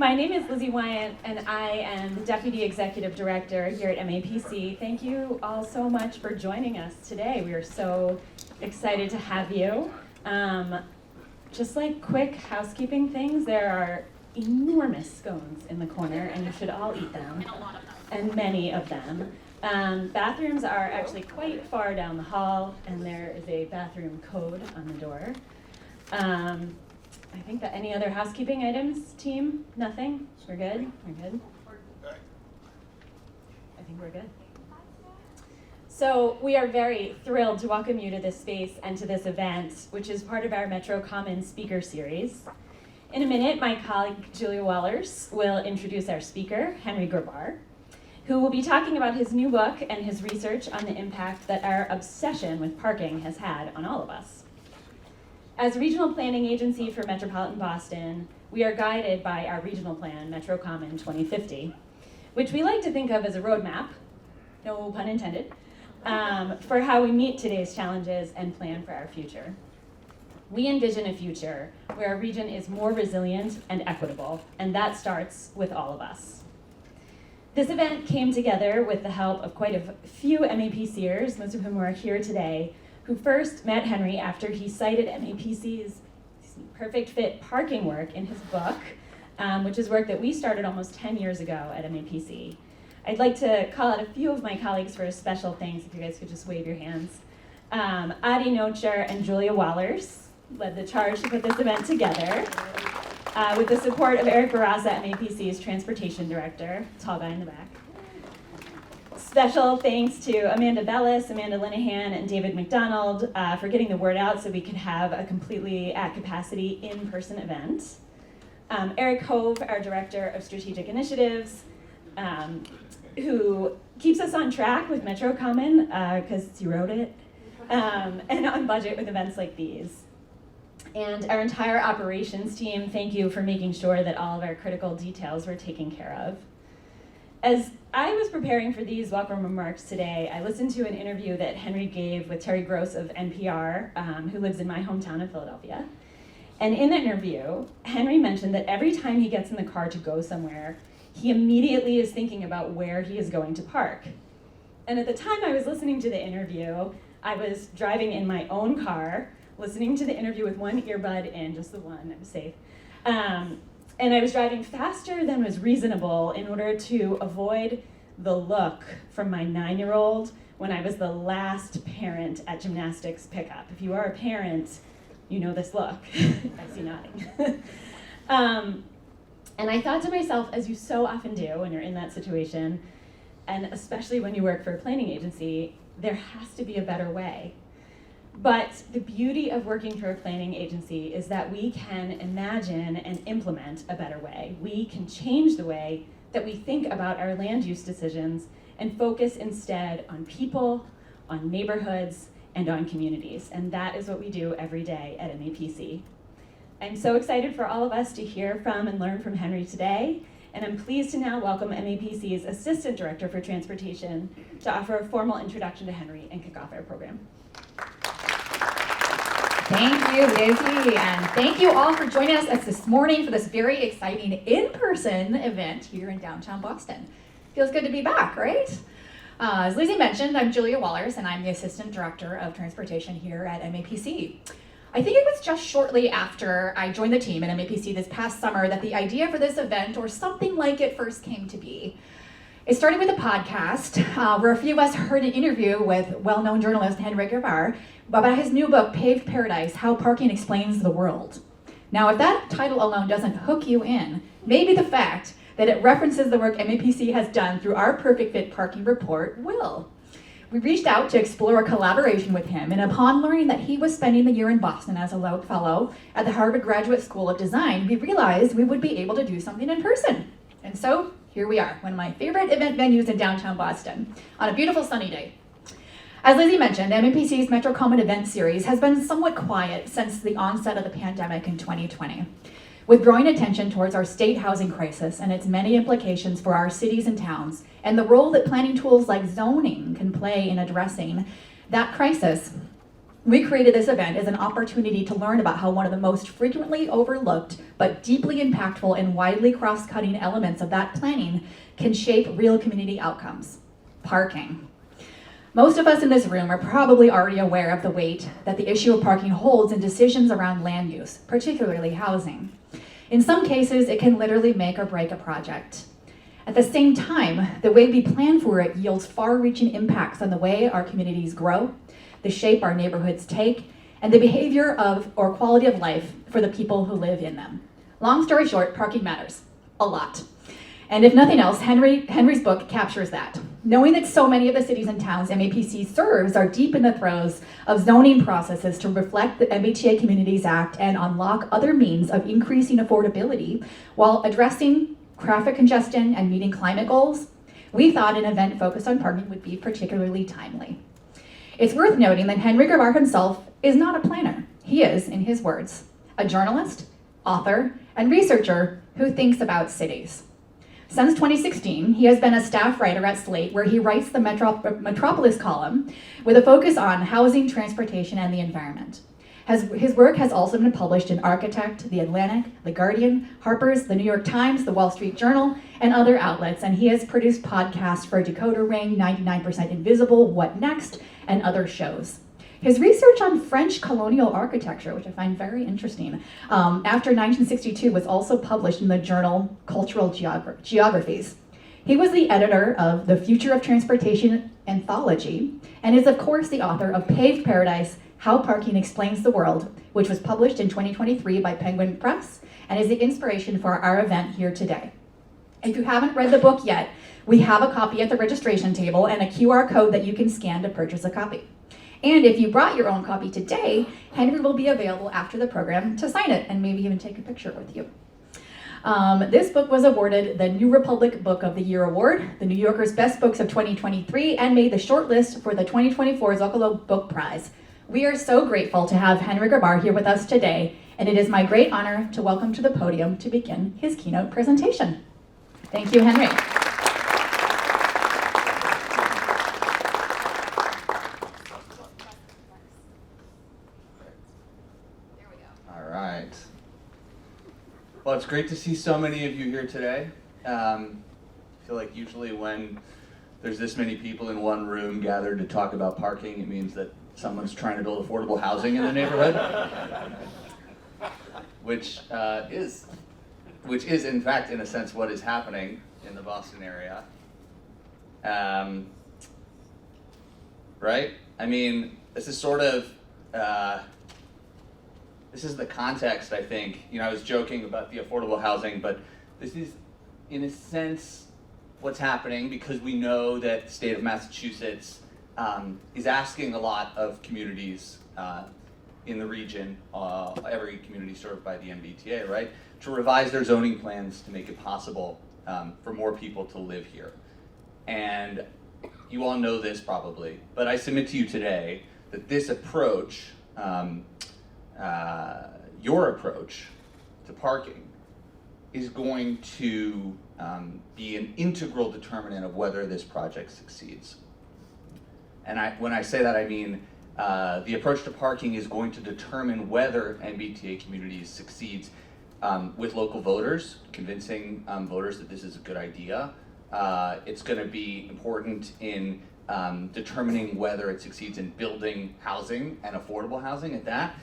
My name is Lizzie Wyant, and I am the Deputy Executive Director here at MAPC. Thank you all so much for joining us today. We are so excited to have you. Just like quick housekeeping things, there are enormous scones in the corner, and you should all eat them, and many of them. Bathrooms are actually quite far down the hall, and there is a bathroom code on the door. I think that any other housekeeping items, team? Nothing? We're good? We're good? I think we're good. So we are very thrilled to welcome you to this space and to this event, which is part of our MetroCommon speaker series. In a minute, my colleague Julia Wellers will introduce our speaker, Henry Grabar, who will be talking about his new book and his research on the impact that our obsession with parking has had on all of us. As regional planning agency for metropolitan Boston, we are guided by our regional plan, MetroCommon 2050, which we like to think of as a roadmap, no pun intended, for how we meet today's challenges and plan for our future. We envision a future where our region is more resilient and equitable, and that starts with all of us. This event came together with the help of quite a few MAPCers, most of whom are here today, who first met Henry after he cited MAPC's perfect fit parking work in his book, which is work that we started almost 10 years ago at MAPC. I'd like to call out a few of my colleagues for special thanks, if you guys could just wave your hands. Nochur and Julia Wellers led the charge to put this event together, with the support of Eric Barraza, MAPC's transportation director, tall guy in the back. Special thanks to Amanda Bellis, Amanda Linehan, and David McDonald for getting the word out so we could have a completely at capacity in-person event. Eric Hove, our Director of Strategic Initiatives, who keeps us on track with MetroCommon, because he wrote it, and on budget with events like these. And our entire operations team, thank you for making sure that all of our critical details were taken care of. As I was preparing for these welcome remarks today, I listened to an interview that Henry gave with Terry Gross of NPR, who lives in my hometown of Philadelphia. And in the interview, Henry mentioned that every time he gets in the car to go somewhere, he immediately is thinking about where he is going to park. And at the time I was listening to the interview, I was driving in my own car, listening to the interview with one earbud in, just the one, I was safe. And I was driving faster than was reasonable in order to avoid the look from my 9-year-old when I was the last parent at gymnastics pickup. If you are a parent, you know this look. I see nodding. And I thought to myself, as you so often do when you're in that situation, and especially when you work for a planning agency, there has to be a better way. But the beauty of working for a planning agency is that we can imagine and implement a better way. We can change the way that we think about our land use decisions and focus instead on people, on neighborhoods, and on communities. And that is what we do every day at MAPC. I'm so excited for all of us to hear from and learn from Henry today. And I'm pleased to now welcome MAPC's Assistant Director for Transportation to offer a formal introduction to Henry and kick off our program. Thank you, Lizzie, and thank you all for joining us this morning for this very exciting in-person event here in downtown Boston. Feels good to be back, right? As Lizzie mentioned, I'm Julia Wellers, and I'm the Assistant Director of Transportation here at MAPC. I think it was just shortly after I joined the team at MAPC this past summer that the idea for this event, or something like it, first came to be. It started with a podcast where a few of us heard an interview with well-known journalist Henry Grabar about his new book, Paved Paradise, How Parking Explains the World. Now, if that title alone doesn't hook you in, maybe the fact that it references the work MAPC has done through our Perfect Fit Parking Report will. We reached out to explore a collaboration with him, and upon learning that he was spending the year in Boston as a Loeb Fellow at the Harvard Graduate School of Design, we realized we would be able to do something in person. And so, here we are, one of my favorite event venues in downtown Boston, on a beautiful sunny day. As Lizzie mentioned, MAPC's MetroCommon event series has been somewhat quiet since the onset of the pandemic in 2020. With growing attention towards our state housing crisis and its many implications for our cities and towns, and the role that planning tools like zoning can play in addressing that crisis, We created this event as an opportunity to learn about how one of the most frequently overlooked but deeply impactful and widely cross-cutting elements of that planning can shape real community outcomes: parking. Most of us in this room are probably already aware of the weight that the issue of parking holds in decisions around land use, particularly housing. In some cases, it can literally make or break a project. At the same time, the way we plan for it yields far-reaching impacts on the way our communities grow, the shape our neighborhoods take, and the behavior of or quality of life for the people who live in them. Long story short, parking matters a lot. And if nothing else, Henry's book captures that. Knowing that so many of the cities and towns MAPC serves are deep in the throes of zoning processes to reflect the MBTA Communities Act and unlock other means of increasing affordability while addressing traffic congestion and meeting climate goals, we thought an event focused on parking would be particularly timely. It's worth noting that Henry Grabar himself is not a planner. He is, in his words, a journalist, author, and researcher who thinks about cities. Since 2016, he has been a staff writer at Slate, where he writes the Metropolis column with a focus on housing, transportation, and the environment. His work has also been published in Architect, The Atlantic, The Guardian, Harper's, The New York Times, The Wall Street Journal, and other outlets, and he has produced podcasts for Decoder Ring, 99% Invisible, What Next, and other shows. His research on French colonial architecture, which I find very interesting, after 1962 was also published in the journal Cultural Geographies. He was the editor of The Future of Transportation Anthology, and is of course the author of Paved Paradise, How Parking Explains the World, which was published in 2023 by Penguin Press, and is the inspiration for our event here today. If you haven't read the book yet, we have a copy at the registration table and a QR code that you can scan to purchase a copy. And if you brought your own copy today, Henry will be available after the program to sign it and maybe even take a picture with you. This book was awarded the New Republic Book of the Year Award, the New Yorker's Best Books of 2023, and made the shortlist for the 2024 Zocalo Book Prize. We are so grateful to have Henry Grabar here with us today, and it is my great honor to welcome to the podium to begin his keynote presentation. Thank you, Henry. Well, it's great to see so many of you here today. I feel like usually when there's this many people in one room gathered to talk about parking, it means that someone's trying to build affordable housing in the neighborhood, which is in fact, in a sense, what is happening in the Boston area. Right? I mean, this is sort of, this is the context, I think. You know, I was joking about the affordable housing, but this is, in a sense, what's happening, because we know that the state of Massachusetts is asking a lot of communities in the region, every community served by the MBTA, right, to revise their zoning plans to make it possible for more people to live here. And you all know this probably, but I submit to you today that this approach, your approach to parking, is going to be an integral determinant of whether this project succeeds. And when I say that, I mean the approach to parking is going to determine whether MBTA communities succeeds with local voters, convincing voters that this is a good idea. It's going to be important in determining whether it succeeds in building housing and affordable housing at that.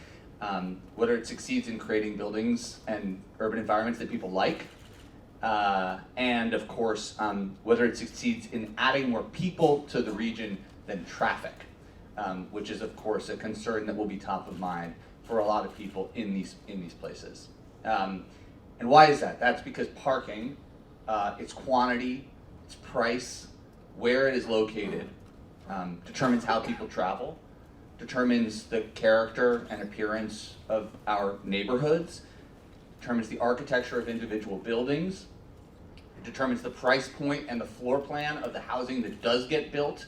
Whether it succeeds in creating buildings and urban environments that people like, and of course, whether it succeeds in adding more people to the region than traffic, which is of course a concern that will be top of mind for a lot of people in these places. And why is that? That's because parking, its quantity, its price, where it is located, determines how people travel, determines the character and appearance of our neighborhoods, determines the architecture of individual buildings, it determines the price point and the floor plan of the housing that does get built,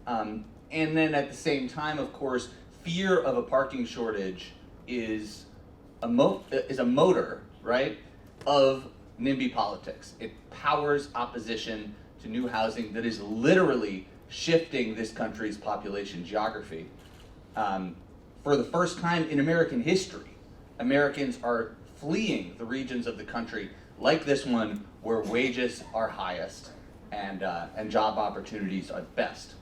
and then at the same time, of course, fear of a parking shortage is a motor, right, of NIMBY politics. It powers opposition to new housing that is literally shifting this country's population geography. for the first time in American history, Americans are fleeing the regions of the country like this one where wages are highest and job opportunities are best.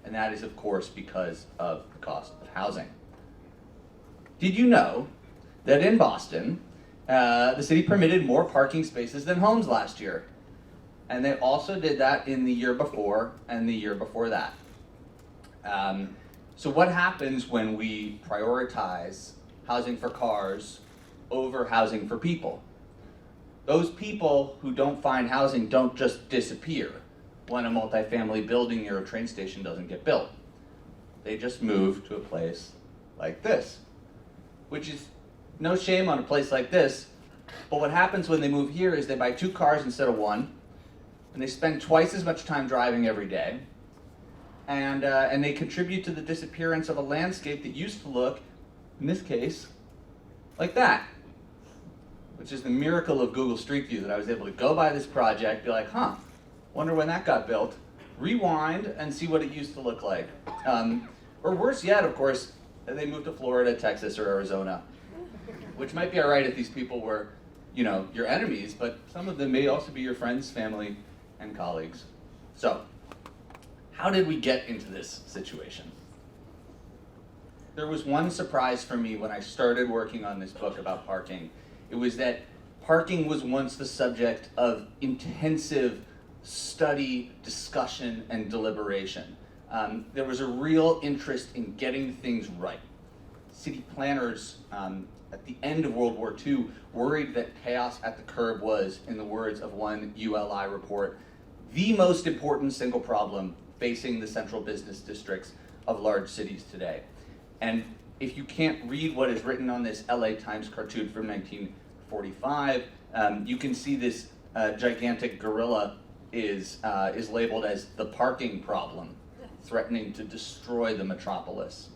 And that is, of course, because of the cost of housing. Did you know that in Boston, the city permitted more parking spaces than homes last year? And they also did that in the year before and the year before that. So what happens when we prioritize housing for cars over housing for people? Those people who don't find housing don't just disappear when a multifamily building near a train station doesn't get built. They just move to a place like this, which is no shame on a place like this, but what happens when they move here is they buy 2 cars instead of 1, and they spend twice as much time driving every day, and they contribute to the disappearance of a landscape that used to look, in this case, like that, which is the miracle of Google Street View, that I was able to go by this project, be like, huh, wonder when that got built, rewind and see what it used to look like. Or worse yet, of course, they moved to Florida, Texas, or Arizona, which might be all right if these people were, you know, your enemies, but some of them may also be your friends, family, and colleagues. So, how did we get into this situation? There was one surprise for me when I started working on this book about parking. It was that parking was once the subject of intensive study, discussion, and deliberation. There was a real interest in getting things right. City planners at the end of World War II worried that chaos at the curb was, in the words of one ULI report, the most important single problem facing the central business districts of large cities today. And if you can't read what is written on this LA Times cartoon from 1945, you can see this gigantic gorilla is labeled as the parking problem, threatening to destroy the metropolis.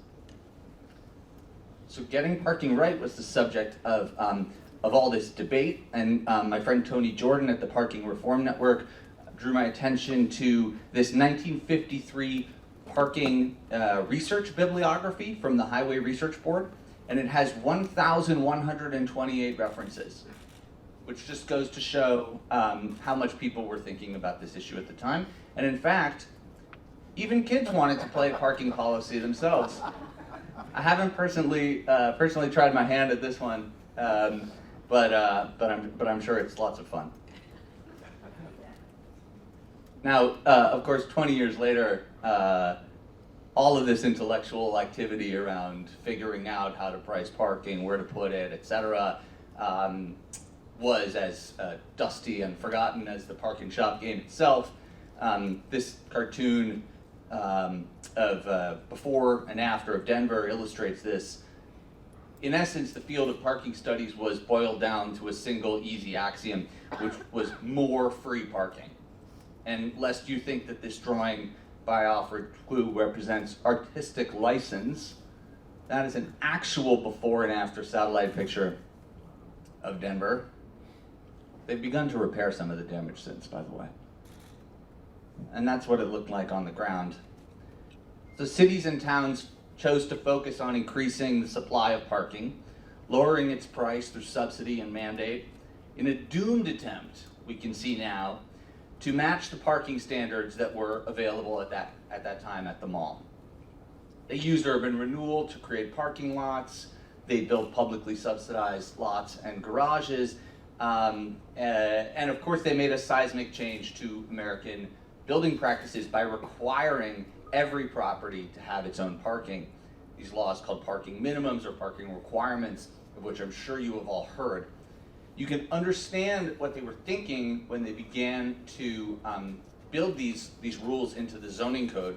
So getting parking right was the subject of all this debate, and my friend Tony Jordan at the Parking Reform Network drew my attention to this 1953 parking research bibliography from the Highway Research Board, and it has 1,128 references, which just goes to show how much people were thinking about this issue at the time. And in fact, even kids wanted to play parking policy themselves. I haven't personally tried my hand at this one, but I'm sure it's lots of fun. Now, of course, 20 years later, all of this intellectual activity around figuring out how to price parking, where to put it, etc., was as dusty and forgotten as the parking shop game itself. This cartoon of before and after of Denver illustrates this. In essence, the field of parking studies was boiled down to a single easy axiom, which was more free parking. And lest you think that this drawing by Alfred Clue represents artistic license, that is an actual before and after satellite picture of Denver. They've begun to repair some of the damage since, by the way. And that's what it looked like on the ground. So cities and towns chose to focus on increasing the supply of parking, lowering its price through subsidy and mandate, in a doomed attempt, we can see now, to match the parking standards that were available at that time at the mall. They used urban renewal to create parking lots. They built publicly subsidized lots and garages. And of course, they made a seismic change to American building practices by requiring every property to have its own parking. These laws called parking minimums or parking requirements, of which I'm sure you have all heard. You can understand what they were thinking when they began to build these rules into the zoning code,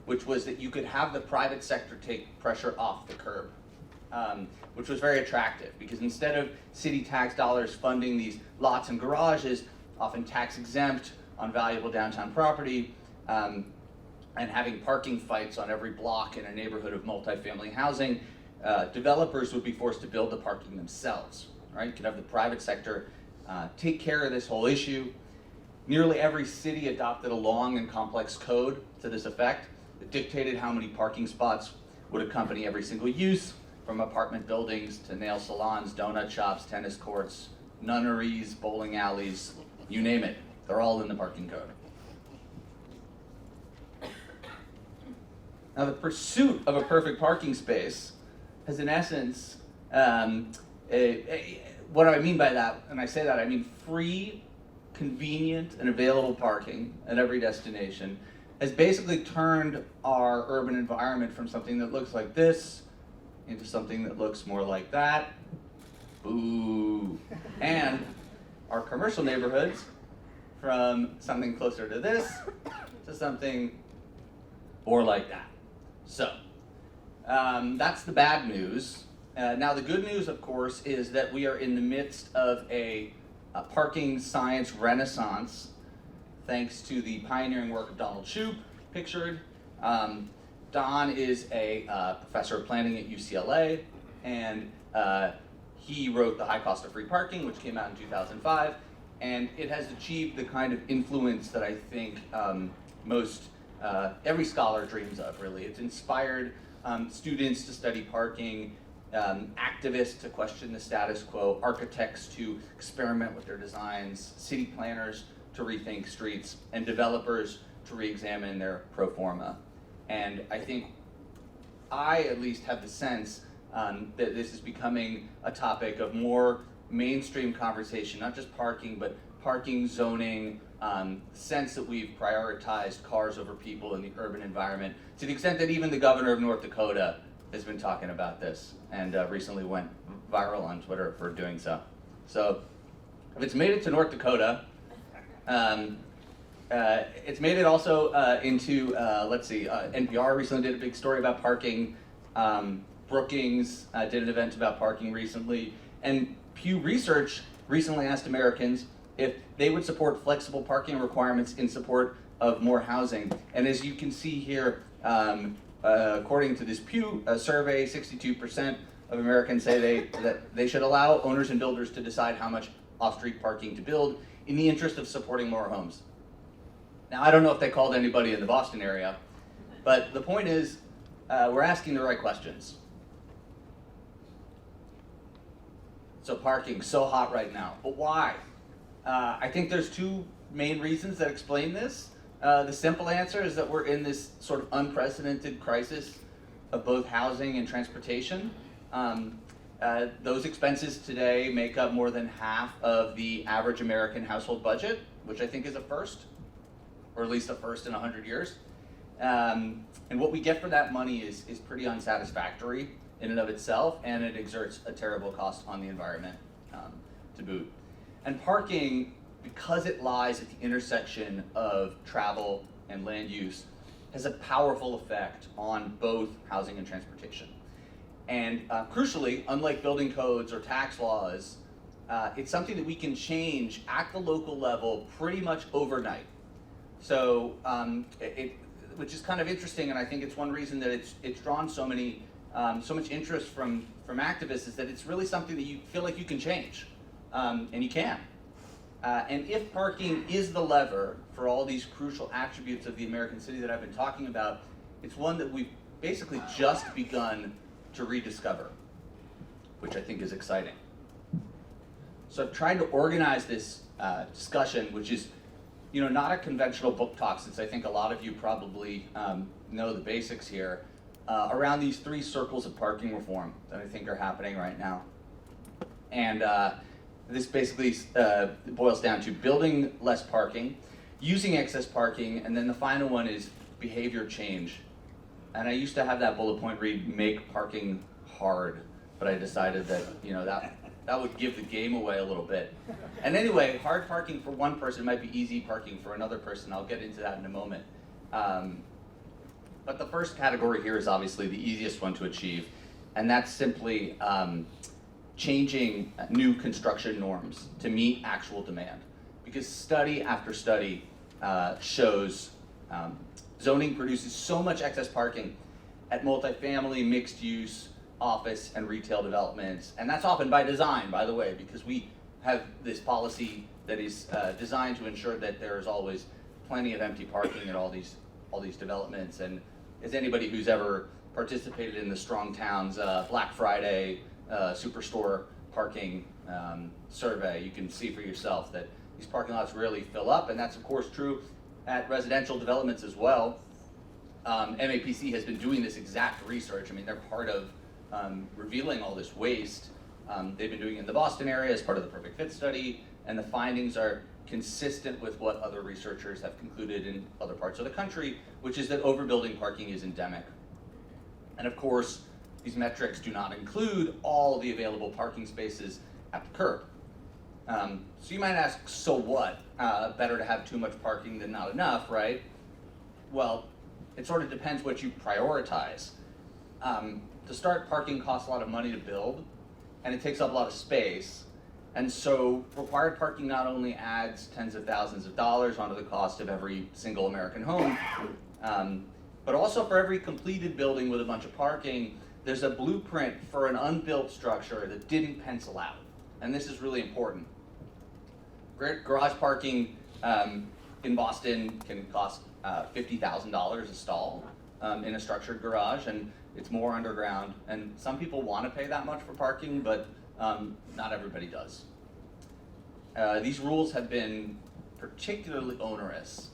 which was that you could have the private sector take pressure off the curb, which was very attractive because instead of city tax dollars funding these lots and garages, often tax exempt on valuable downtown property, and having parking fights on every block in a neighborhood of multifamily housing, developers would be forced to build the parking themselves. Right? You could have the private sector take care of this whole issue. Nearly every city adopted a long and complex code to this effect that dictated how many parking spots would accompany every single use, from apartment buildings to nail salons, donut shops, tennis courts, nunneries, bowling alleys, you name it. They're all in the parking code. Now, the pursuit of a perfect parking space has, in essence, what do I mean by that? When I say that, I mean free, convenient, and available parking at every destination has basically turned our urban environment from something that looks like this into something that looks more like that. Boo. And our commercial neighborhoods from something closer to this to something more like that. So, that's the bad news. Now, the good news, of course, is that we are in the midst of a parking science renaissance, thanks to the pioneering work of Donald Shoup, pictured. Don is a professor of planning at UCLA, and he wrote The High Cost of Free Parking, which came out in 2005, and it has achieved the kind of influence that I think most every scholar dreams of, really. It's inspired students to study parking, activists to question the status quo, architects to experiment with their designs, city planners to rethink streets, and developers to re-examine their pro forma. And I think I at least have the sense that this is becoming a topic of more mainstream conversation, not just parking, but parking, zoning, sense that we've prioritized cars over people in the urban environment, to the extent that even the governor of North Dakota has been talking about this, and recently went viral on Twitter for doing so. So, if it's made it to North Dakota, it's made it also into, NPR recently did a big story about parking. Brookings did an event about parking recently. And Pew Research recently asked Americans if they would support flexible parking requirements in support of more housing. And as you can see here, according to this Pew survey, 62% of Americans say that they should allow owners and builders to decide how much off-street parking to build in the interest of supporting more homes. Now, I don't know if they called anybody in the Boston area, but the point is, we're asking the right questions. So parking, so hot right now, but why? I think there's two main reasons that explain this. The simple answer is that we're in this sort of unprecedented crisis of both housing and transportation. Those expenses today make up more than half of the average American household budget, which I think is a first, or at least a first in 100 years. And what we get for that money is pretty unsatisfactory in and of itself, and it exerts a terrible cost on the environment to boot. And parking, because it lies at the intersection of travel and land use, has a powerful effect on both housing and transportation. And crucially, unlike building codes or tax laws, it's something that we can change at the local level pretty much overnight. So, which is kind of interesting, and I think it's one reason that it's drawn so much interest from activists, is that it's really something that you feel like you can change, and you can. And if parking is the lever for all these crucial attributes of the American city that I've been talking about, it's one that we've basically just begun to rediscover, which I think is exciting. So I've tried to organize this discussion, which is, not a conventional book talk, since I think a lot of you probably know the basics here, around these three circles of parking reform that I think are happening right now. And this basically boils down to building less parking, using excess parking, and then the final one is behavior change. And I used to have that bullet point read, make parking hard, but I decided that, that would give the game away a little bit. And anyway, hard parking for one person might be easy parking for another person. I'll get into that in a moment. But the first category here is obviously the easiest one to achieve, and that's simply changing new construction norms to meet actual demand. Because study after study shows zoning produces so much excess parking at multifamily, mixed use, office, and retail developments. And that's often by design, by the way, because we have this policy that is designed to ensure that there is always plenty of empty parking at all these developments. And as anybody who's ever participated in the Strong Towns Black Friday Superstore parking survey, you can see for yourself that these parking lots really fill up, and that's of course true at residential developments as well. MAPC has been doing this exact research. I mean, they're part of revealing all this waste. They've been doing it in the Boston area as part of the Perfect Fit study, and the findings are consistent with what other researchers have concluded in other parts of the country, which is that overbuilding parking is endemic. And of course, these metrics do not include all the available parking spaces at the curb. So you might ask, so what? Better to have too much parking than not enough, right? Well, it sort of depends what you prioritize. To start, parking costs a lot of money to build, and it takes up a lot of space. And so required parking not only adds tens of thousands of dollars onto the cost of every single American home, but also for every completed building with a bunch of parking, there's a blueprint for an unbuilt structure that didn't pencil out. And this is really important. Garage parking in Boston can cost $50,000 a stall in a structured garage, and it's more underground. And some people want to pay that much for parking, but not everybody does. These rules have been particularly onerous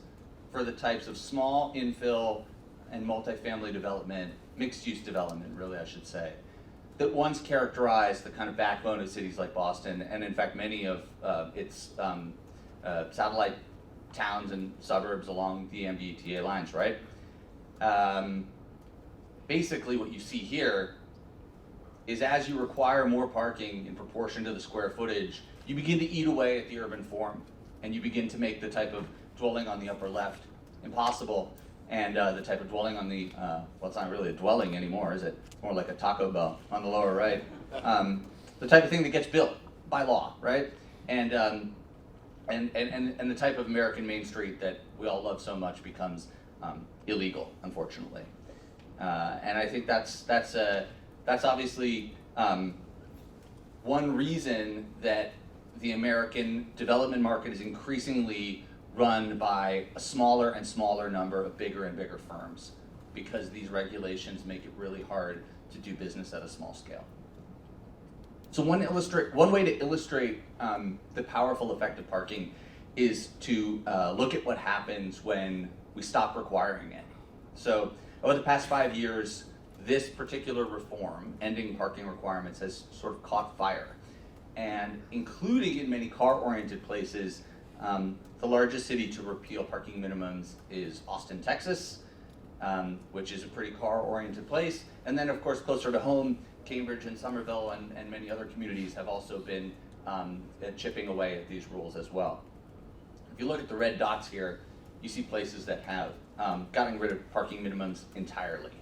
for the types of small infill and multifamily development, mixed-use development, really I should say, that once characterized the kind of backbone of cities like Boston, and in fact many of its satellite towns and suburbs along the MBTA lines, right? Basically what you see here is as you require more parking in proportion to the square footage, you begin to eat away at the urban form, and you begin to make the type of dwelling on the upper left impossible, and the type of dwelling on the, well, it's not really a dwelling anymore, is it? More like a Taco Bell on the lower right. The type of thing that gets built by law, right? And the type of American Main Street that we all love so much becomes illegal, unfortunately. And I think that's obviously one reason that the American development market is increasingly run by a smaller and smaller number of bigger and bigger firms, because these regulations make it really hard to do business at a small scale. So one way to illustrate the powerful effect of parking is to look at what happens when we stop requiring it. So over the past 5 years, this particular reform, ending parking requirements, has sort of caught fire. And including in many car-oriented places, the largest city to repeal parking minimums is Austin, Texas, which is a pretty car-oriented place. And then, of course, closer to home, Cambridge and Somerville and many other communities have also been chipping away at these rules as well. If you look at the red dots here, you see places that have gotten rid of parking minimums entirely.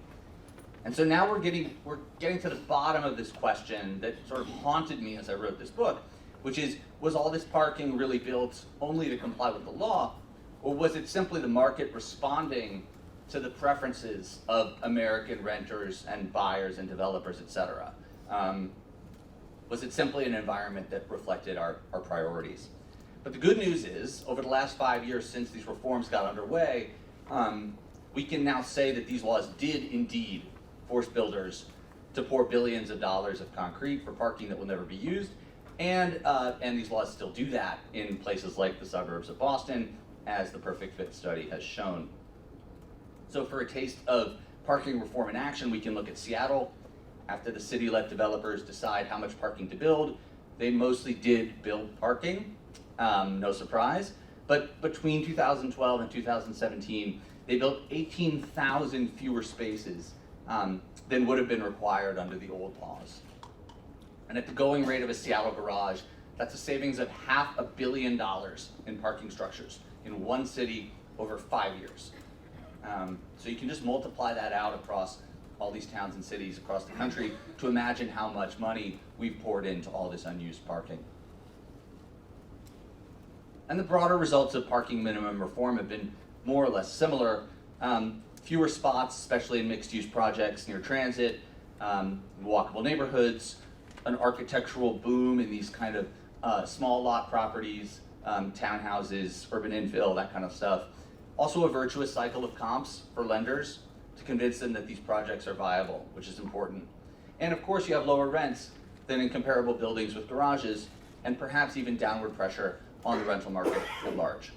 And so now we're getting to the bottom of this question that sort of haunted me as I wrote this book, which is, was all this parking really built only to comply with the law, or was it simply the market responding to the preferences of American renters and buyers and developers, et cetera? Was it simply an environment that reflected our priorities? But the good news is, over the last 5 years since these reforms got underway, we can now say that these laws did indeed force builders to pour billions of dollars of concrete for parking that will never be used, and these laws still do that in places like the suburbs of Boston, as the Perfect Fit study has shown. So for a taste of parking reform in action, we can look at Seattle. After the city let developers decide how much parking to build, they mostly did build parking, no surprise. But between 2012 and 2017, they built 18,000 fewer spaces than would have been required under the old laws. And at the going rate of a Seattle garage, that's a savings of $500 million in parking structures in one city over 5 years. So you can just multiply that out across all these towns and cities across the country to imagine how much money we've poured into all this unused parking. And the broader results of parking minimum reform have been more or less similar. Fewer spots, especially in mixed-use projects near transit, walkable neighborhoods, an architectural boom in these kind of small lot properties, townhouses, urban infill, that kind of stuff. Also a virtuous cycle of comps for lenders. to convince them that these projects are viable, which is important. And of course, you have lower rents than in comparable buildings with garages, and perhaps even downward pressure on the rental market at large.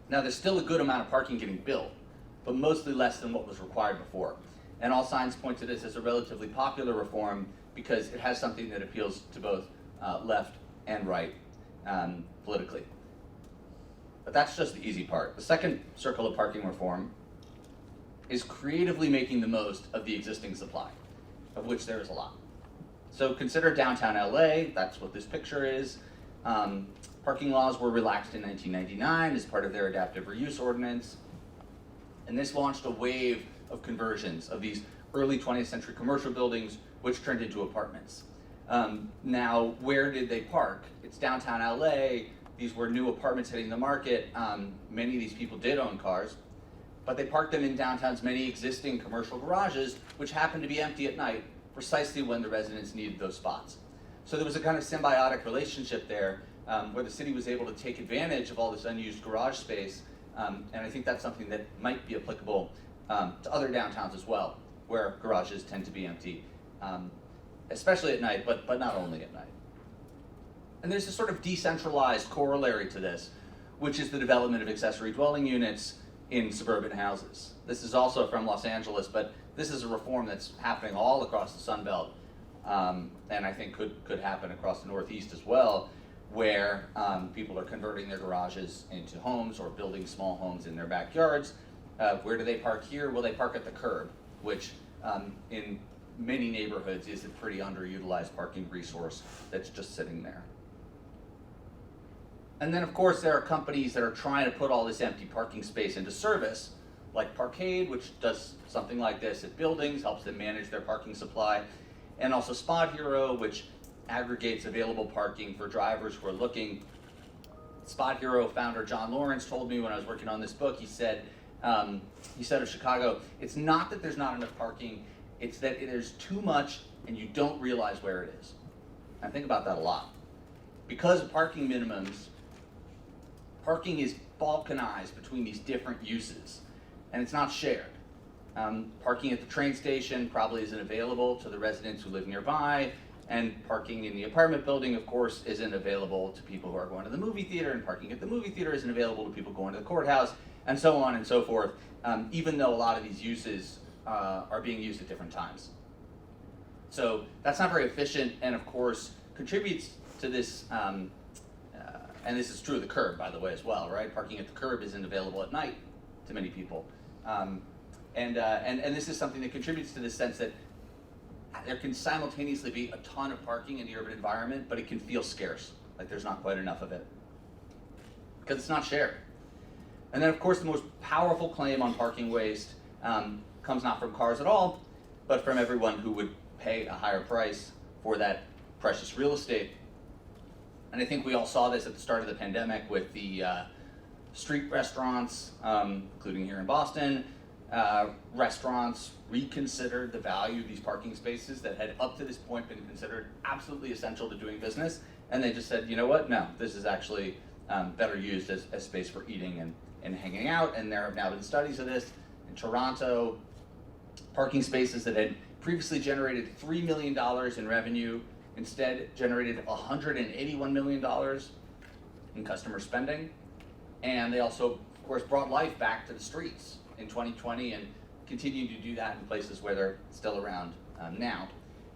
Now, there's still a good amount of parking getting built, but mostly less than what was required before. And all signs point to this as a relatively popular reform because it has something that appeals to both left and right politically. But that's just the easy part. The second circle of parking reform is creatively making the most of the existing supply, of which there is a lot. So consider downtown LA, that's what this picture is. Parking laws were relaxed in 1999 as part of their adaptive reuse ordinance. And this launched a wave of conversions of these early 20th century commercial buildings, which turned into apartments. Now, where did they park? It's downtown LA. These were new apartments hitting the market. Many of these people did own cars, but they parked them in downtown's many existing commercial garages, which happened to be empty at night, precisely when the residents needed those spots. So there was a kind of symbiotic relationship there, where the city was able to take advantage of all this unused garage space, and I think that's something that might be applicable to other downtowns as well, where garages tend to be empty, especially at night, but not only at night. And there's a sort of decentralized corollary to this, which is the development of accessory dwelling units in suburban houses. This is also from Los Angeles, but this is a reform that's happening all across the Sun Belt, and I think could happen across the Northeast as well, where people are converting their garages into homes or building small homes in their backyards. Where do they park here? Well, they park at the curb, which in many neighborhoods is a pretty underutilized parking resource that's just sitting there. And then, of course, there are companies that are trying to put all this empty parking space into service, like Parkade, which does something like this at buildings, helps them manage their parking supply, and also Spot Hero, which aggregates available parking for drivers who are looking. Spot Hero founder John Lawrence told me when I was working on this book, he said of Chicago, it's not that there's not enough parking, it's that there's too much and you don't realize where it is. I think about that a lot. Because of parking minimums, parking is balkanized between these different uses, and it's not shared. Parking at the train station probably isn't available to the residents who live nearby, and parking in the apartment building, of course, isn't available to people who are going to the movie theater, and parking at the movie theater isn't available to people going to the courthouse, and so on and so forth, even though a lot of these uses are being used at different times. So that's not very efficient, and of course, contributes to this, and this is true of the curb, by the way, as well, right? Parking at the curb isn't available at night to many people. And this is something that contributes to this sense that there can simultaneously be a ton of parking in the urban environment, but it can feel scarce, like there's not quite enough of it, because it's not shared. And then, of course, the most powerful claim on parking waste comes not from cars at all, but from everyone who would pay a higher price for that precious real estate. And I think we all saw this at the start of the pandemic with the street restaurants, including here in Boston. Restaurants reconsidered the value of these parking spaces that had up to this point been considered absolutely essential to doing business, and they just said, you know what, no, this is actually better used as space for eating and hanging out, and there have now been studies of this. In Toronto, parking spaces that had previously generated $3 million in revenue instead generated $181 million in customer spending, and they also, of course, brought life back to the streets in 2020 and continue to do that in places where they're still around now,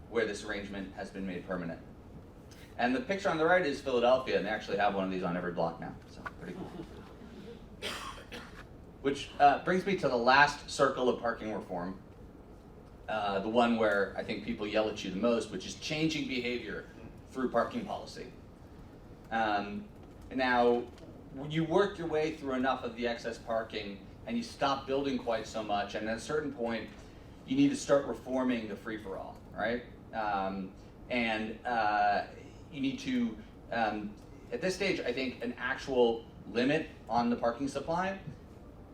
where this arrangement has been made permanent. And the picture on the right is Philadelphia, and they actually have one of these on every block now, so pretty cool. Which brings me to the last circle of parking reform, the one where I think people yell at you the most, which is changing behavior through parking policy. Now, you work your way through enough of the excess parking and you stop building quite so much, and at a certain point, you need to start reforming the free-for-all, right? You need to, at this stage, I think an actual limit on the parking supply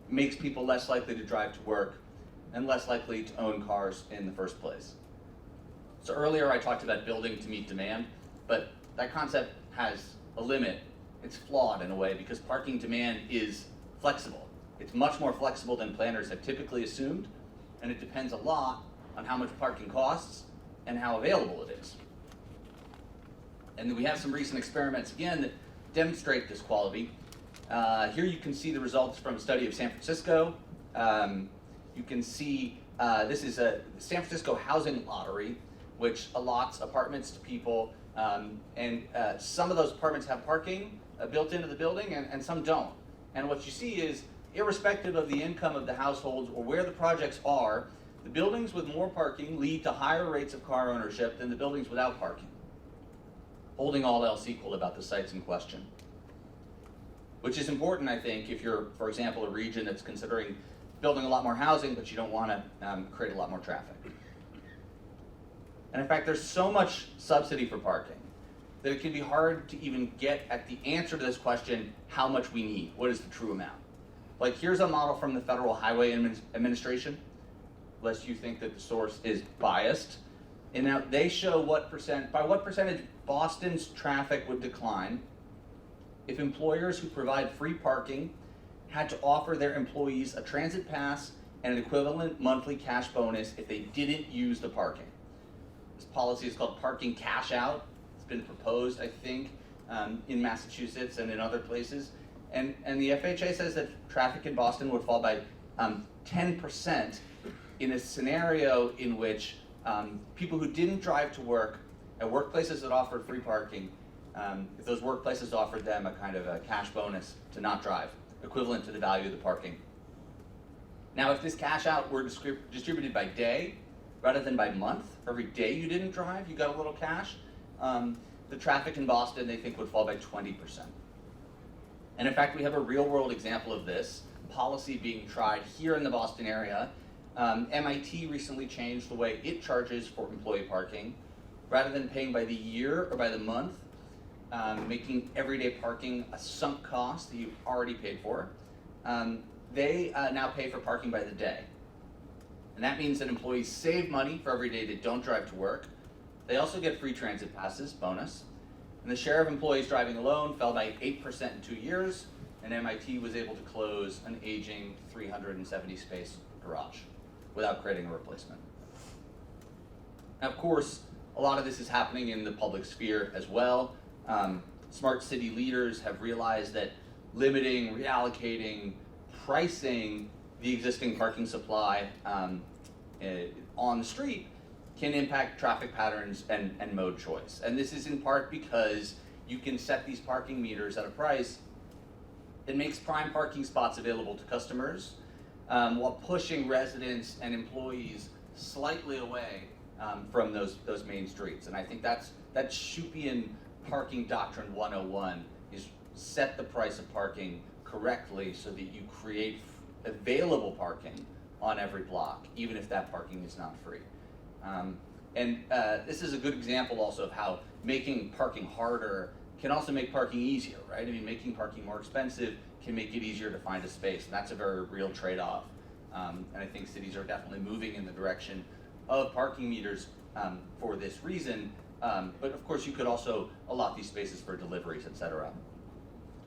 makes people less likely to drive to work and less likely to own cars in the first place. So earlier I talked about building to meet demand, but that concept has a limit. It's flawed in a way because parking demand is flexible. It's much more flexible than planners have typically assumed, and it depends a lot on how much parking costs and how available it is. And then we have some recent experiments, again, that demonstrate this quality. Here you can see the results from a study of San Francisco. You can see this is a San Francisco housing lottery, which allots apartments to people, and some of those apartments have parking built into the building, and some don't. And what you see is, irrespective of the income of the households or where the projects are, the buildings with more parking lead to higher rates of car ownership than the buildings without parking, holding all else equal about the sites in question. Which is important, I think, if you're, for example, a region that's considering building a lot more housing, but you don't want to create a lot more traffic. And in fact, there's so much subsidy for parking that it can be hard to even get at the answer to this question, how much we need, what is the true amount? Like, here's a model from the Federal Highway Administration, lest you think that the source is biased. And now they show by what percentage Boston's traffic would decline if employers who provide free parking had to offer their employees a transit pass and an equivalent monthly cash bonus if they didn't use the parking. This policy is called parking cash out. It's been proposed, I think, in Massachusetts and in other places. And the FHA says that traffic in Boston would fall by 10% in a scenario in which people who didn't drive to work at workplaces that offered free parking, if those workplaces offered them a kind of a cash bonus to not drive, equivalent to the value of the parking. Now, if this cash out were distributed by day rather than by month, for every day you didn't drive, you got a little cash, the traffic in Boston, they think, would fall by 20%. And in fact, we have a real world example of this policy being tried here in the Boston area. MIT recently changed the way it charges for employee parking. Rather than paying by the year or by the month, making everyday parking a sunk cost that you've already paid for, they now pay for parking by the day. And that means that employees save money for every day they don't drive to work. They also get free transit passes, bonus. And the share of employees driving alone fell by 8% in 2 years, and MIT was able to close an aging 370 space garage without creating a replacement. Now, of course, a lot of this is happening in the public sphere as well. Smart city leaders have realized that limiting, reallocating, pricing the existing parking supply on the street can impact traffic patterns and mode choice. And this is in part because you can set these parking meters at a price that makes prime parking spots available to customers while pushing residents and employees slightly away from those main streets. And I think that's Schupian parking doctrine 101, is set the price of parking correctly so that you create available parking on every block, even if that parking is not free. This is a good example also of how making parking harder can also make parking easier, right? I mean, making parking more expensive can make it easier to find a space, and that's a very real trade-off. And I think cities are definitely moving in the direction of parking meters for this reason. But of course, you could also allot these spaces for deliveries, et cetera.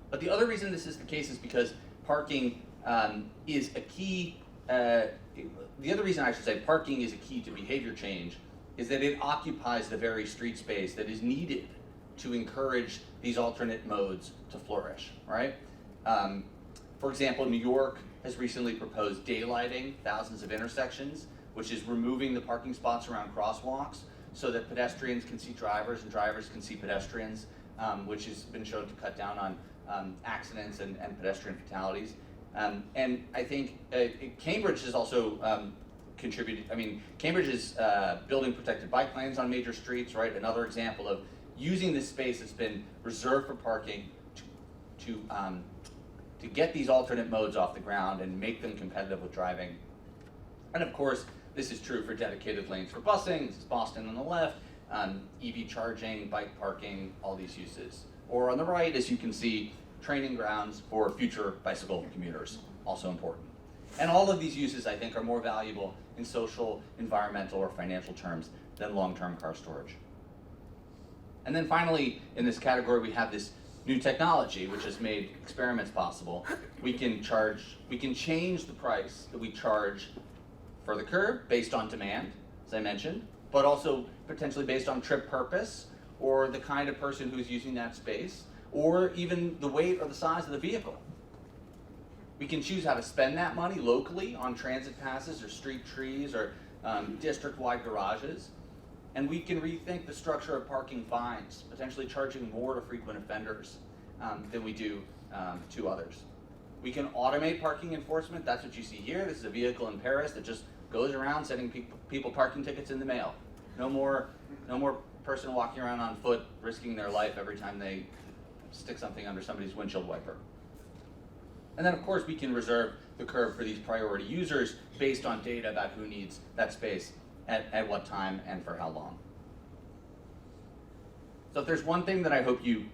But the other reason this is the case is because parking is a key. The other reason I should say parking is a key to behavior change is that it occupies the very street space that is needed to encourage these alternate modes to flourish, right? For example, New York has recently proposed daylighting thousands of intersections, which is removing the parking spots around crosswalks so that pedestrians can see drivers and drivers can see pedestrians, which has been shown to cut down on accidents and pedestrian fatalities. And I think Cambridge has also contributed. I mean, Cambridge is building protected bike lanes on major streets, right? Another example of using this space that's been reserved for parking to get these alternate modes off the ground and make them competitive with driving. And of course, this is true for dedicated lanes for busing. This is Boston on the left, EV charging, bike parking, all these uses. Or on the right, as you can see, training grounds for future bicycle commuters, also important. And all of these uses, I think, are more valuable in social, environmental, or financial terms than long-term car storage. And then finally, in this category, we have this new technology, which has made experiments possible. We can change the price that we charge for the curb based on demand, as I mentioned, but also potentially based on trip purpose or the kind of person who's using that space, or even the weight or the size of the vehicle. We can choose how to spend that money locally on transit passes or street trees or district-wide garages. And we can rethink the structure of parking fines, potentially charging more to frequent offenders than we do to others. We can automate parking enforcement. That's what you see here. This is a vehicle in Paris that just goes around sending people parking tickets in the mail. No more person walking around on foot risking their life every time they stick something under somebody's windshield wiper. And then of course we can reserve the curb for these priority users based on data about who needs that space at what time and for how long. So if there's one thing that I hope you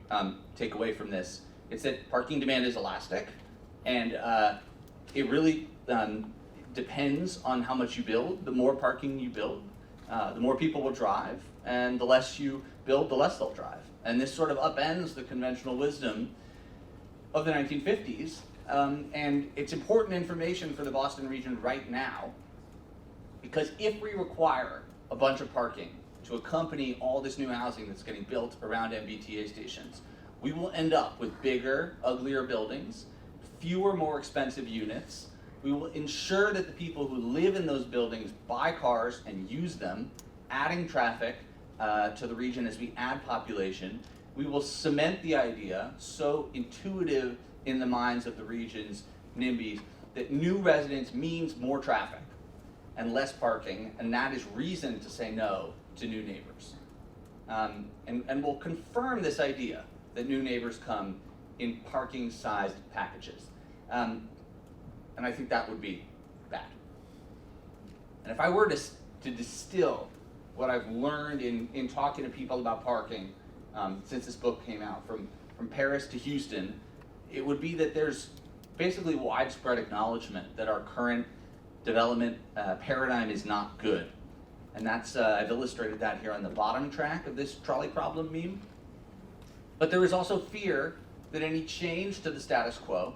take away from this, it's that parking demand is elastic, and it really depends on how much you build. The more parking you build, the more people will drive, and the less you build, the less they'll drive. And this sort of upends the conventional wisdom of the 1950s, and it's important information for the Boston region right now, because if we require a bunch of parking to accompany all this new housing that's getting built around MBTA stations, we will end up with bigger, uglier buildings, fewer, more expensive units. We will ensure that the people who live in those buildings buy cars and use them, adding traffic to the region as we add population. We will cement the idea, so intuitive in the minds of the region's NIMBYs, that new residents means more traffic and less parking, and that is reason to say no to new neighbors. And we'll confirm this idea that new neighbors come in parking-sized packages. And I think that would be bad. And if I were to distill what I've learned in talking to people about parking since this book came out, from Paris to Houston, it would be that there's basically widespread acknowledgement that our current development paradigm is not good. And that's, I've illustrated that here on the bottom track of this trolley problem meme. But there is also fear that any change to the status quo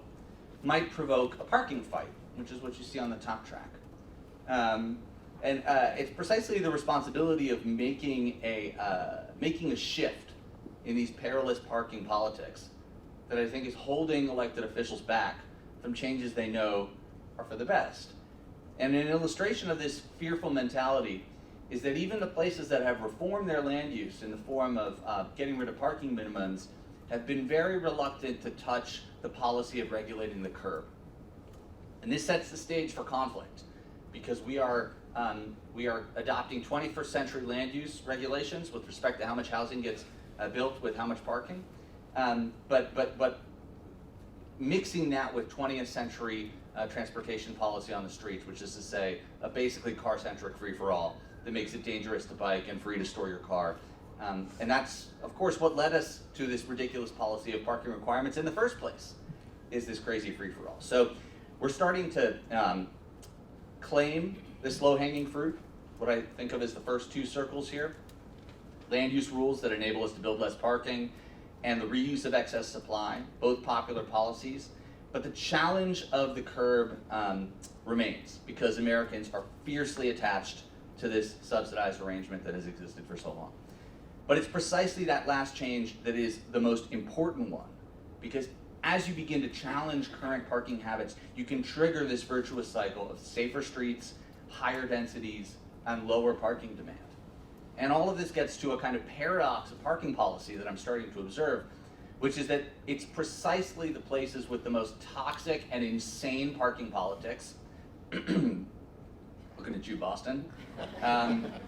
might provoke a parking fight, which is what you see on the top track. And it's precisely the responsibility of making a shift in these perilous parking politics that I think is holding elected officials back from changes they know are for the best. And an illustration of this fearful mentality is that even the places that have reformed their land use in the form of getting rid of parking minimums have been very reluctant to touch the policy of regulating the curb. And this sets the stage for conflict, because we are adopting 21st century land use regulations with respect to how much housing gets built with how much parking, but mixing that with 20th century transportation policy on the streets, which is to say a basically car-centric free-for-all that makes it dangerous to bike and free to store your car. And that's, of course, what led us to this ridiculous policy of parking requirements in the first place, is this crazy free-for-all. So we're starting to claim this low-hanging fruit, what I think of as the first two circles here. Land use rules that enable us to build less parking, and the reuse of excess supply, both popular policies. But the challenge of the curb remains, because Americans are fiercely attached to this subsidized arrangement that has existed for so long. But it's precisely that last change that is the most important one, because as you begin to challenge current parking habits, you can trigger this virtuous cycle of safer streets, higher densities, and lower parking demand. And all of this gets to a kind of paradox of parking policy that I'm starting to observe, which is that it's precisely the places with the most toxic and insane parking politics, looking at you, Boston,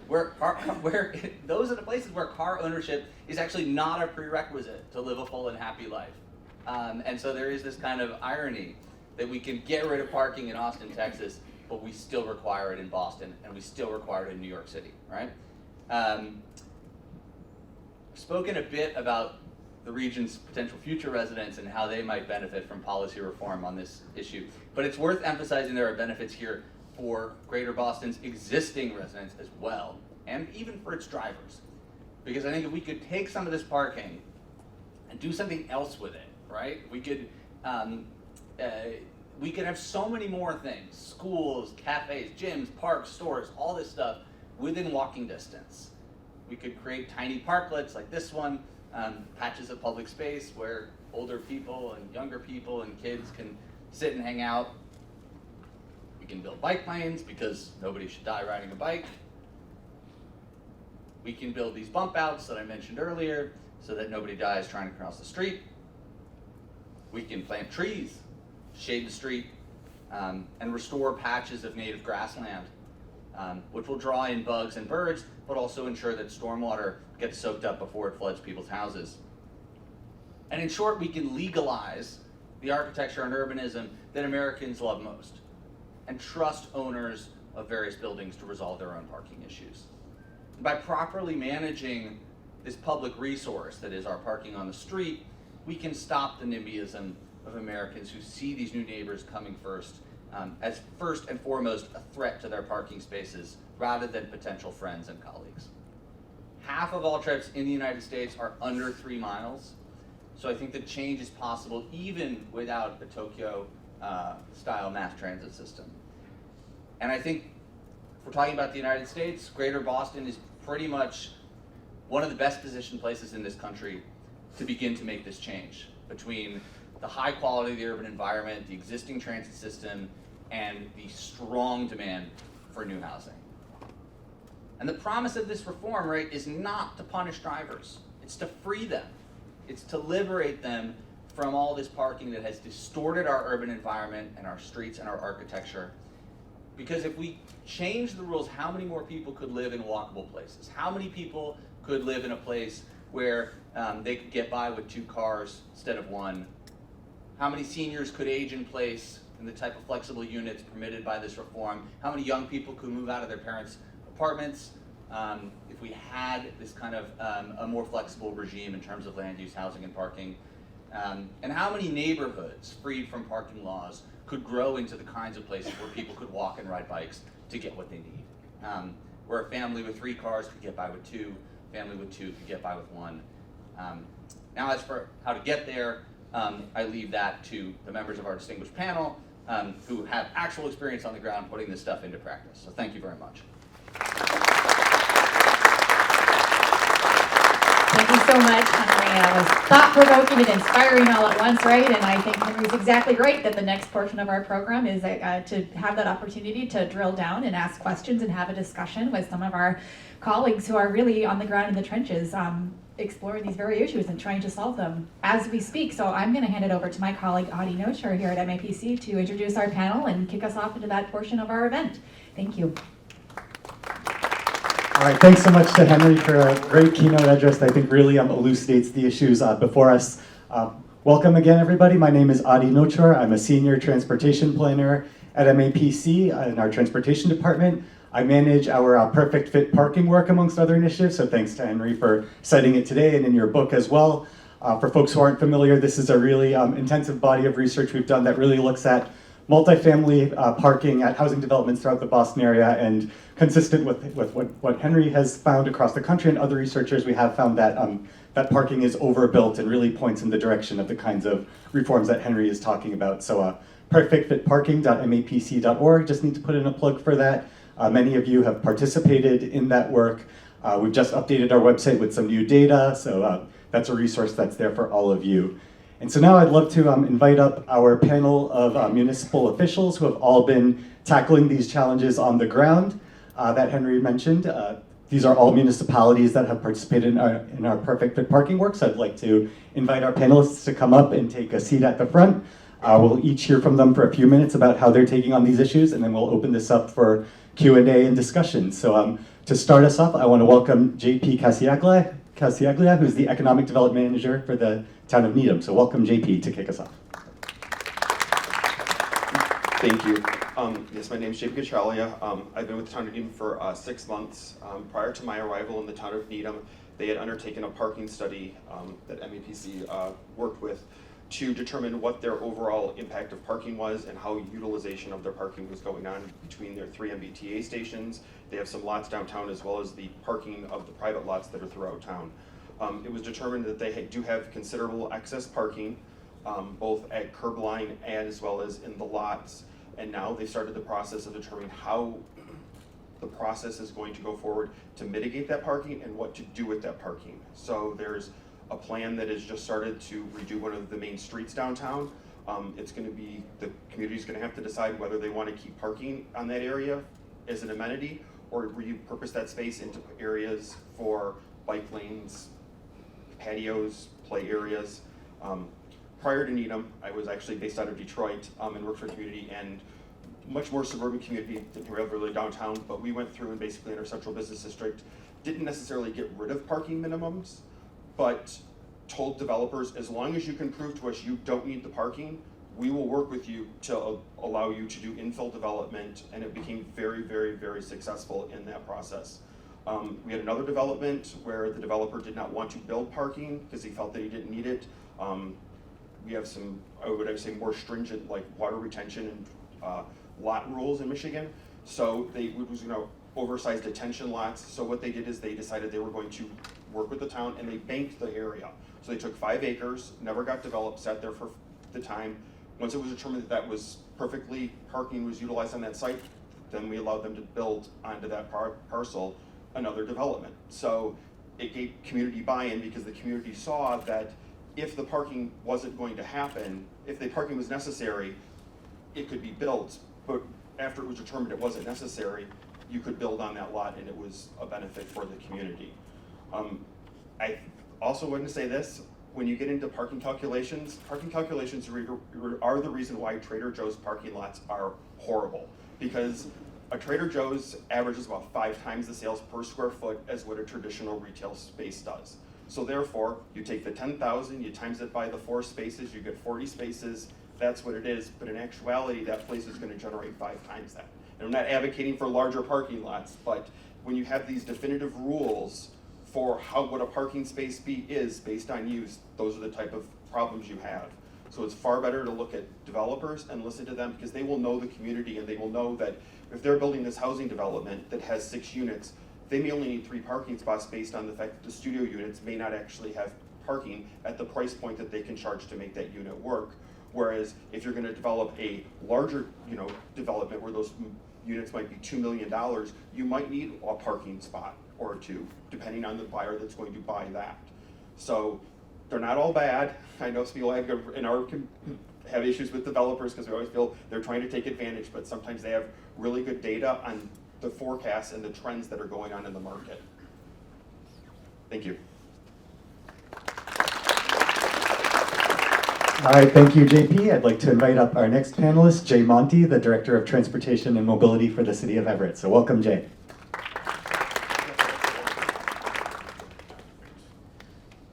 where those are the places where car ownership is actually not a prerequisite to live a full and happy life. And so there is this kind of irony that we can get rid of parking in Austin, Texas, but we still require it in Boston, and we still require it in New York City, right? I've spoken a bit about the region's potential future residents and how they might benefit from policy reform on this issue, but it's worth emphasizing there are benefits here for Greater Boston's existing residents as well, and even for its drivers. Because I think if we could take some of this parking and do something else with it, right? We could we can have so many more things: schools, cafes, gyms, parks, stores, all this stuff within walking distance. We could create tiny parklets like this one, patches of public space where older people and younger people and kids can sit and hang out. We can build bike lanes because nobody should die riding a bike. We can build these bump outs that I mentioned earlier so that nobody dies trying to cross the street. We can plant trees, shade the street, and restore patches of native grassland, which will draw in bugs and birds, but also ensure that stormwater gets soaked up before it floods people's houses. And in short, we can legalize the architecture and urbanism that Americans love most and trust owners of various buildings to resolve their own parking issues. And by properly managing this public resource that is our parking on the street, we can stop the NIMBYism of Americans who see these new neighbors coming as first and foremost a threat to their parking spaces rather than potential friends and colleagues. Half of all trips in the United States are under 3 miles, so I think that change is possible even without the Tokyo style mass transit system. And I think if we're talking about the United States, Greater Boston is pretty much one of the best positioned places in this country to begin to make this change between the high quality of the urban environment, the existing transit system, and the strong demand for new housing. And the promise of this reform, right, is not to punish drivers. It's to free them. It's to liberate them from all this parking that has distorted our urban environment and our streets and our architecture. Because if we change the rules, how many more people could live in walkable places? How many people could live in a place where they could get by with 2 cars instead of 1? How many seniors could age in place in the type of flexible units permitted by this reform? How many young people could move out of their parents' apartments if we had this kind of a more flexible regime in terms of land use, housing, and parking? And how many neighborhoods freed from parking laws could grow into the kinds of places where people could walk and ride bikes to get what they need? Where a family with 3 cars could get by with 2, family with 2 could get by with 1. Now as for how to get there, I leave that to the members of our distinguished panel who have actual experience on the ground putting this stuff into practice. So thank you very much. Thank you so much, Henry. That was thought-provoking and inspiring all at once, right? And I think Henry's exactly right that the next portion of our program is to have that opportunity to drill down and ask questions and have a discussion with some of our colleagues who are really on the ground in the trenches, exploring these very issues and trying to solve them as we speak. So I'm going to hand it over to my colleague, Nochur here at MAPC, to introduce our panel and kick us off into that portion of our event. Thank you. All right, thanks so much to Henry for a great keynote address that I think really elucidates the issues before us. Welcome again, everybody. My name is Nochur. I'm a senior transportation planner at MAPC in our transportation department. I manage our Perfect Fit parking work amongst other initiatives, so thanks to Henry for citing it today and in your book as well. For folks who aren't familiar, this is a really intensive body of research we've done that really looks at multifamily parking at housing developments throughout the Boston area, and consistent with what Henry has found across the country and other researchers, we have found that that parking is overbuilt and really points in the direction of the kinds of reforms that Henry is talking about. So perfectfitparking.mapc.org, just need to put in a plug for that. Many of you have participated in that work. We've just updated our website with some new data, so that's a resource that's there for all of you. And so now I'd love to invite up our panel of municipal officials who have all been tackling these challenges on the ground that Henry mentioned. These are all municipalities that have participated in our Perfect Fit parking work, so I'd like to invite our panelists to come up and take a seat at the front. We'll each hear from them for a few minutes about how they're taking on these issues, and then we'll open this up for Q&A and discussion. So to start us off, I want to welcome JP Caccaglia, who's the Economic Development Manager for the town of Needham. So welcome, JP, to kick us off. Thank you. Yes, my name is JP Caccaglia. I've been with the town of Needham for 6 months. Prior to my arrival in the town of Needham, they had undertaken a parking study that MAPC worked with to determine what their overall impact of parking was and how utilization of their parking was going on between their 3 MBTA stations. They have some lots downtown as well as the parking of the private lots that are throughout town. It was determined that they do have considerable excess parking both at curb line and as well as in the lots. And now they started the process of determining how the process is going to go forward to mitigate that parking and what to do with that parking. So there's a plan that has just started to redo one of the main streets downtown. It's going to be, the community's going to have to decide whether they want to keep parking on that area as an amenity or repurpose that space into areas for bike lanes, patios, play areas. Prior to Needham, I was actually based out of Detroit and worked for a community and much more suburban community than really downtown, but we went through and basically in our central business district didn't necessarily get rid of parking minimums, but told developers, as long as you can prove to us you don't need the parking, we will work with you to allow you to do infill development, and it became very, very, very successful in that process. We had another development where the developer did not want to build parking because he felt that he didn't need it. We have some, I would say, more stringent like water retention and lot rules in Michigan. So it was oversized detention lots. So what they did is they decided they were going to work with the town and they banked the area. So they took 5 acres, never got developed, sat there for the time. Once it was determined that was perfectly, parking was utilized on that site, then we allowed them to build onto that parcel another development. So it gave community buy-in because the community saw that if the parking wasn't going to happen, if the parking was necessary, it could be built. But after it was determined it wasn't necessary, you could build on that lot and it was a benefit for the community. I also want to say this, when you get into parking calculations are the reason why Trader Joe's parking lots are horrible. Because a Trader Joe's averages about 5 times the sales per square foot as what a traditional retail space does. So therefore, you take the 10,000, you times it by the 4 spaces, you get 40 spaces, that's what it is. But in actuality, that place is going to generate 5 times that. And I'm not advocating for larger parking lots, but when you have these definitive rules for what a parking space is based on use, those are the type of problems you have. So it's far better to look at developers and listen to them because they will know the community and they will know that if they're building this housing development that has 6 units, they may only need 3 parking spots based on the fact that the studio units may not actually have parking at the price point that they can charge to make that unit work. Whereas if you're going to develop a larger, development where those units might be $2 million, you might need a parking spot or 2, depending on the buyer that's going to buy that. So they're not all bad. I know some people have issues with developers because we always feel they're trying to take advantage, but sometimes they have really good data on the forecasts and the trends that are going on in the market. Thank you. All right, thank you, JP. I'd like to invite up our next panelist, Jay Monty, the Director of Transportation and Mobility for the City of Everett. So welcome, Jay.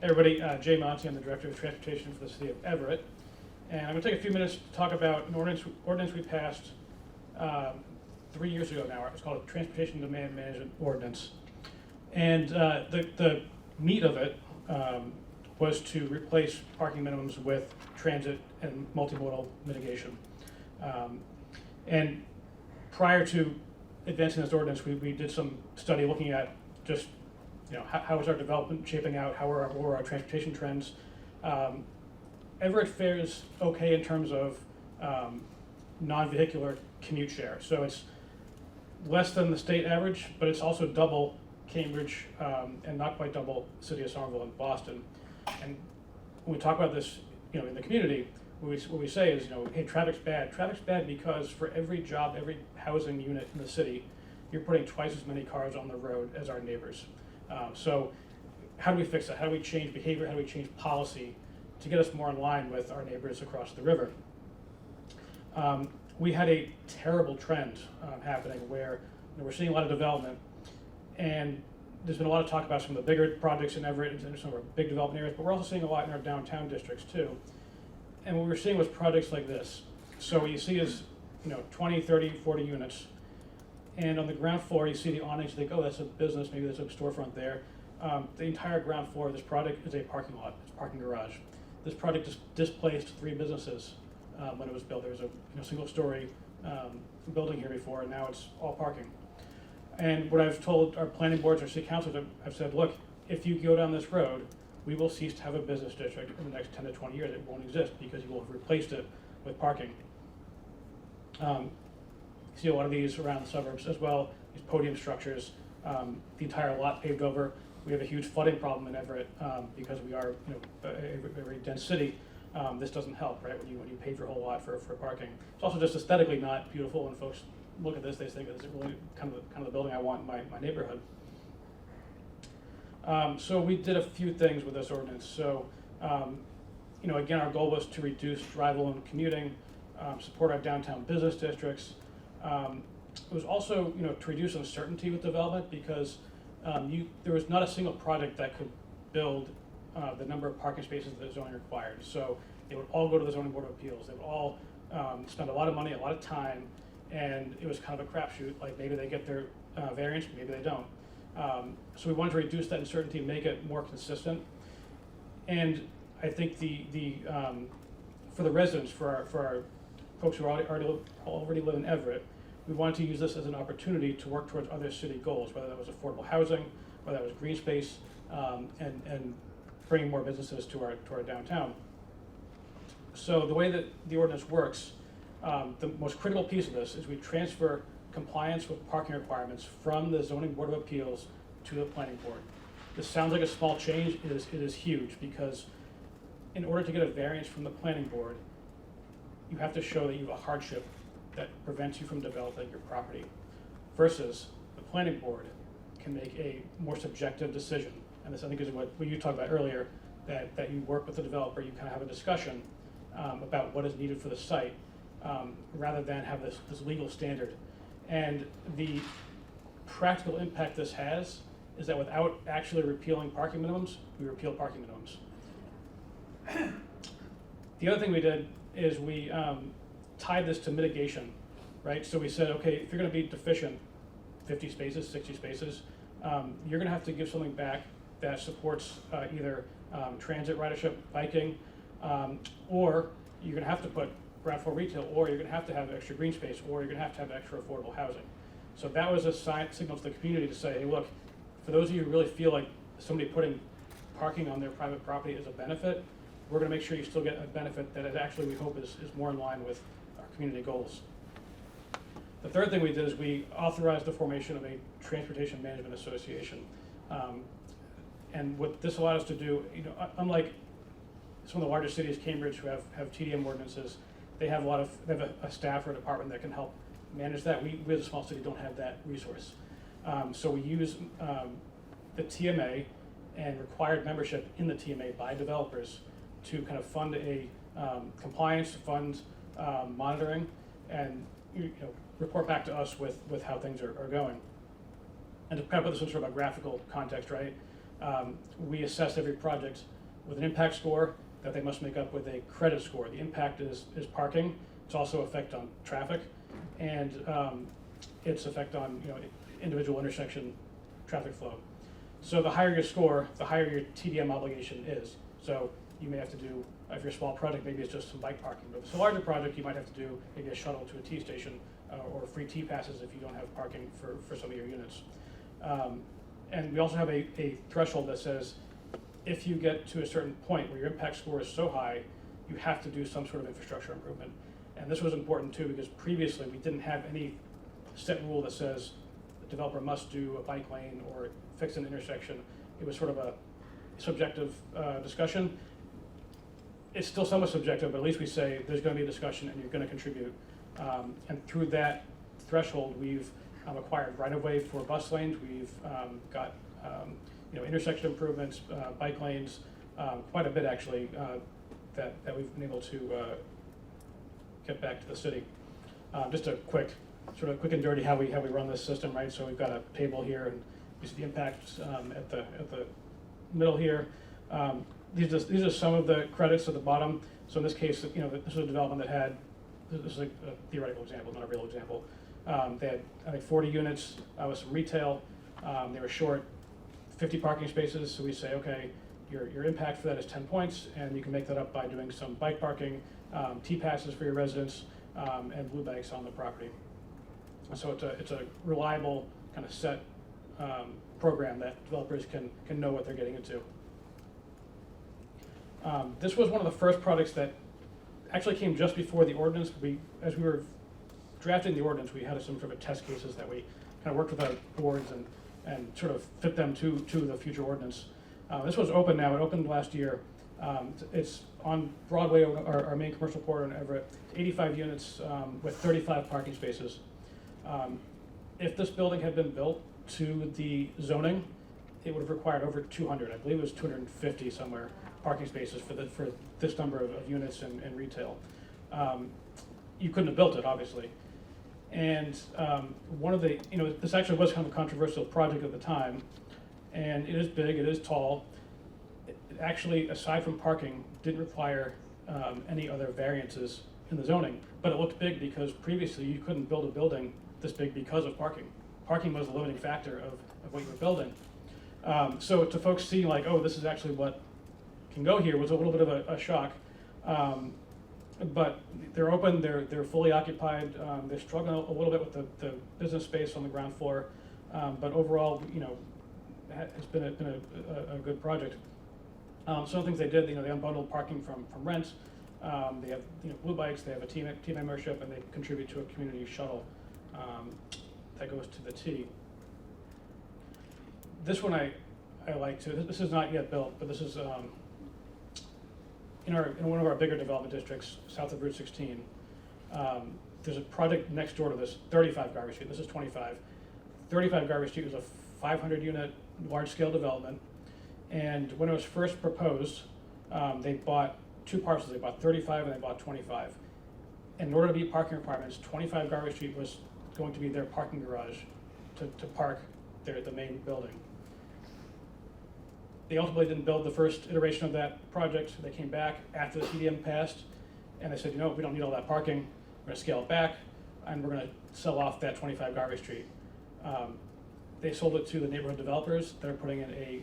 Hey everybody, Jay Monty, I'm the Director of Transportation for the City of Everett. And I'm going to take a few minutes to talk about an ordinance we passed 3 years ago now. It was called a Transportation Demand Management Ordinance. And the meat of it was to replace parking minimums with transit and multimodal mitigation. And prior to advancing this ordinance, we did some study looking at just how is our development shaping out, how are our transportation trends. Everett fares okay in terms of non-vehicular commute share. So it's less than the state average, but it's also double Cambridge and not quite double the city of Somerville and Boston. And when we talk about this, in the community, what we say is, hey, traffic's bad. Traffic's bad because for every job, every housing unit in the city, you're putting twice as many cars on the road as our neighbors. So how do we fix that? How do we change behavior? How do we change policy to get us more in line with our neighbors across the river? We had a terrible trend happening where we're seeing a lot of development, and there's been a lot of talk about some of the bigger projects in Everett and some of our big development areas, but we're also seeing a lot in our downtown districts too. And what we're seeing was projects like this. So what you see is 20, 30, 40 units. And on the ground floor, you see the awnings. You think, oh, that's a business. Maybe there's a storefront there. The entire ground floor of this project is a parking lot. It's a parking garage. This project just displaced 3 businesses when it was built. There was a single-story building here before, and now it's all parking. And what I've told our planning boards, our city councils, I've said, look, if you go down this road, we will cease to have a business district in the next 10 to 20 years. It won't exist because you will have replaced it with parking. You see a lot of these around the suburbs as well, these podium structures, the entire lot paved over. We have a huge flooding problem in Everett because we are a very dense city. This doesn't help, right, when you pave your whole lot for parking. It's also just aesthetically not beautiful. When folks look at this, they think, is it really kind of the building I want in my neighborhood? So we did a few things with this ordinance. So, again, our goal was to reduce drive and commuting, support our downtown business districts. It was also, to reduce uncertainty with development because there was not a single project that could build the number of parking spaces that zoning required. So they would all go to the zoning board of appeals. They would all spend a lot of money, a lot of time, and it was kind of a crapshoot. Like maybe they get their variance, maybe they don't. So we wanted to reduce that uncertainty, make it more consistent. And I think for the residents, for our folks who already live in Everett, we wanted to use this as an opportunity to work towards other city goals, whether that was affordable housing, whether that was green space, and bringing more businesses to our downtown. So the way that the ordinance works, the most critical piece of this is we transfer compliance with parking requirements from the Zoning Board of Appeals to the Planning Board. This sounds like a small change. It is huge because in order to get a variance from the Planning Board, you have to show that you have a hardship that prevents you from developing your property, versus the Planning Board can make a more subjective decision. And this, I think, is what you talked about earlier, that you work with the developer, you kind of have a discussion about what is needed for the site, rather than have this legal standard. And the practical impact this has is that without actually repealing parking minimums, we repeal parking minimums. The other thing we did is we tied this to mitigation, right? So we said, okay, if you're gonna be deficient 50 spaces, 60 spaces, you're gonna have to give something back that supports either transit ridership, biking, or you're gonna have to put ground floor retail, or you're gonna have to have extra green space, or you're gonna have to have extra affordable housing. So that was a signal to the community to say, hey, look, for those of you who really feel like somebody putting parking on their private property is a benefit, we're gonna make sure you still get a benefit that is actually, we hope, is more in line with our community goals. The third thing we did is we authorized the formation of a Transportation Management Association. And what this allowed us to do, unlike some of the larger cities, Cambridge, who have TDM ordinances, they have a staff or a department that can help manage that. We as a small city don't have that resource. So we use the TMA and required membership in the TMA by developers to kind of fund a compliance, fund monitoring, and report back to us with how things are going. And to kind of put this in sort of a graphical context, right? We assess every project with an impact score that they must make up with a credit score. The impact is parking. It's also effect on traffic, and its effect on individual intersection traffic flow. So the higher your score, the higher your TDM obligation is. So you may have to do, if you're a small project, maybe it's just some bike parking. But if it's a larger project, you might have to do maybe a shuttle to a T station or free T passes if you don't have parking for some of your units. And we also have a threshold that says if you get to a certain point where your impact score is so high, you have to do some sort of infrastructure improvement. And this was important too because previously we didn't have any set rule that says the developer must do a bike lane or fix an intersection. It was sort of a subjective discussion. It's still somewhat subjective, but at least we say there's going to be a discussion and you're going to contribute. And through that threshold, we've acquired right-of-way for bus lanes. We've got intersection improvements, bike lanes, quite a bit actually that we've been able to get back to the city. Just a quick and dirty how we run this system, right? So we've got a table here, and you see the impacts at the middle here. These are some of the credits at the bottom. So in this case, this was a development that had, this is a theoretical example, not a real example. They had, I think, 40 units with some retail. They were short 50 parking spaces, so we say, okay, your impact for that is 10 points, and you can make that up by doing some bike parking, T-passes for your residents, and blue bags on the property. So it's a reliable kind of set program that developers can know what they're getting into. This was one of the first projects that actually came just before the ordinance. As we were drafting the ordinance, we had some sort of test cases that we kind of worked with our boards and sort of fit them to the future ordinance. This was open now. It opened last year. It's on Broadway, our main commercial corridor in Everett. 85 units with 35 parking spaces. If this building had been built to the zoning, it would have required over 200. I believe it was 250 somewhere parking spaces for this number of units and retail. You couldn't have built it, obviously. And one of the, this actually was kind of a controversial project at the time, and it is big, it is tall. It actually, aside from parking, didn't require any other variances in the zoning, but it looked big because previously you couldn't build a building this big because of parking. Parking was the limiting factor of what you were building. So to folks seeing like, oh, this is actually what can go here was a little bit of a shock. But they're open, they're fully occupied, they're struggling a little bit with the business space on the ground floor, but overall, it's been a good project. Some of the things they did, they unbundled parking from rent. They have blue bikes, they have a team membership, and they contribute to a community shuttle that goes to the T. This one I like too. This is not yet built, but this is in one of our bigger development districts, south of Route 16. There's a project next door to this, 35 Garvey Street. This is 25. 35 Garvey Street was a 500 unit large-scale development. And when it was first proposed, they bought two parcels. They bought 35 and they bought 25. In order to meet parking requirements, 25 Garvey Street was going to be their parking garage to park the main building. They ultimately didn't build the first iteration of that project. They came back after the CDM passed, and they said, we don't need all that parking. We're going to scale it back, and we're going to sell off that 25 Garvey Street. They sold it to the neighborhood developers that are putting in a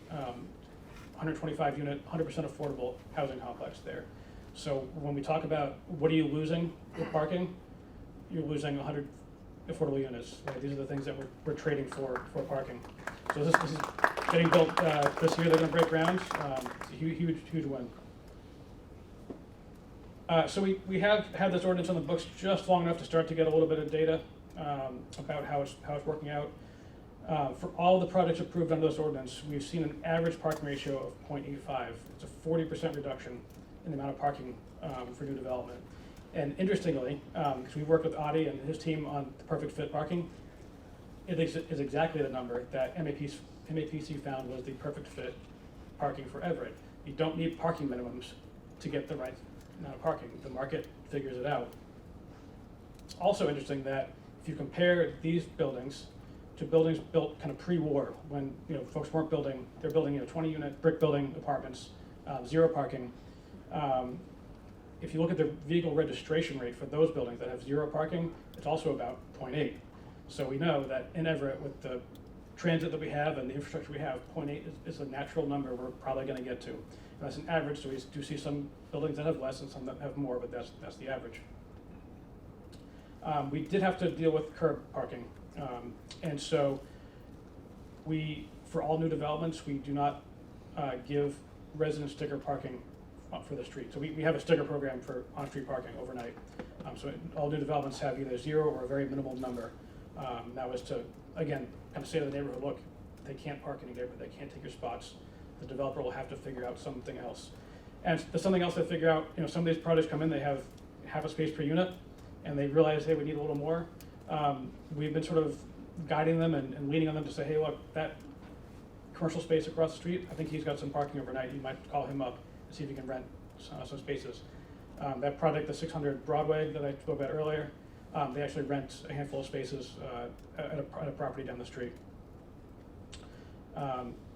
125 unit, 100% affordable housing complex there. So when we talk about what are you losing with parking, you're losing 100 affordable units. Right? These are the things that we're trading for parking. So this is getting built this year. They're going to break ground. It's a huge win. So we have had this ordinance on the books just long enough to start to get a little bit of data about how it's working out. For all the projects approved under this ordinance, we've seen an average parking ratio of 0.85. It's a 40% reduction in the amount of parking for new development. And interestingly, because we worked with Adi and his team on the perfect fit parking, it is exactly the number that MAPC found was the perfect fit parking for Everett. You don't need parking minimums to get the right amount of parking. The market figures it out. It's also interesting that if you compare these buildings to buildings built kind of pre-war, when folks weren't building, they're building 20-unit brick building apartments, zero parking. If you look at the vehicle registration rate for those buildings that have zero parking, it's also about 0.8. So we know that in Everett, with the transit that we have and the infrastructure we have, 0.8 is a natural number we're probably going to get to. And that's an average, so we do see some buildings that have less and some that have more, but that's the average. We did have to deal with curb parking. And so for all new developments, we do not give resident sticker parking for the street. So we have a sticker program for on-street parking overnight. So all new developments have either zero or a very minimal number. That was to, again, kind of say to the neighborhood, look, they can't park in your neighborhood, they can't take your spots. The developer will have to figure out something else. And there's something else they figure out, some of these projects come in, they have half a space per unit, and they realize, hey, we need a little more. We've been sort of guiding them and leaning on them to say, hey, look, that commercial space across the street, I think he's got some parking overnight. You might call him up and see if he can rent some spaces. That project, the 600 Broadway that I spoke about earlier, they actually rent a handful of spaces at a property down the street.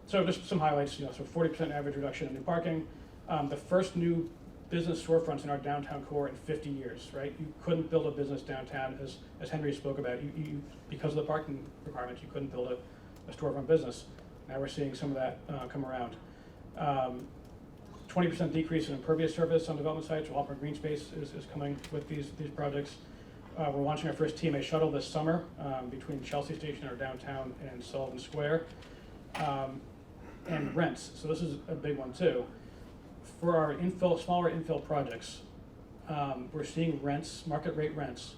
So just some highlights, so 40% average reduction in new parking. The first new business storefronts in our downtown core in 50 years, right? You couldn't build a business downtown, as Henry spoke about. You because of the parking requirements, you couldn't build a storefront business. Now we're seeing some of that come around. 20% decrease in impervious surface on development sites. All green space is coming with these projects. We're launching our first TMA shuttle this summer between Chelsea Station, our downtown, and Sullivan Square. And rents. So this is a big one too. for our smaller infill projects, we're seeing rents, market rate rents,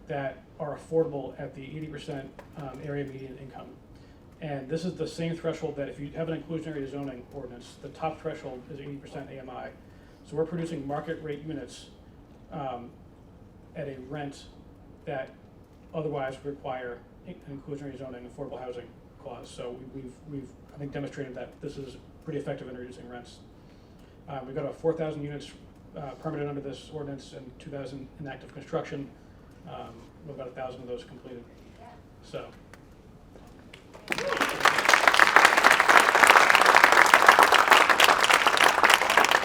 that are affordable at the 80% area median income. And this is the same threshold that if you have an inclusionary zoning ordinance, the top threshold is 80% AMI. So we're producing market rate units at a rent that otherwise would require an inclusionary zoning affordable housing clause. So we've I think demonstrated that this is pretty effective in reducing rents. We've got about 4,000 units permitted under this ordinance and 2,000 in active construction, with about 1,000 of those completed. So.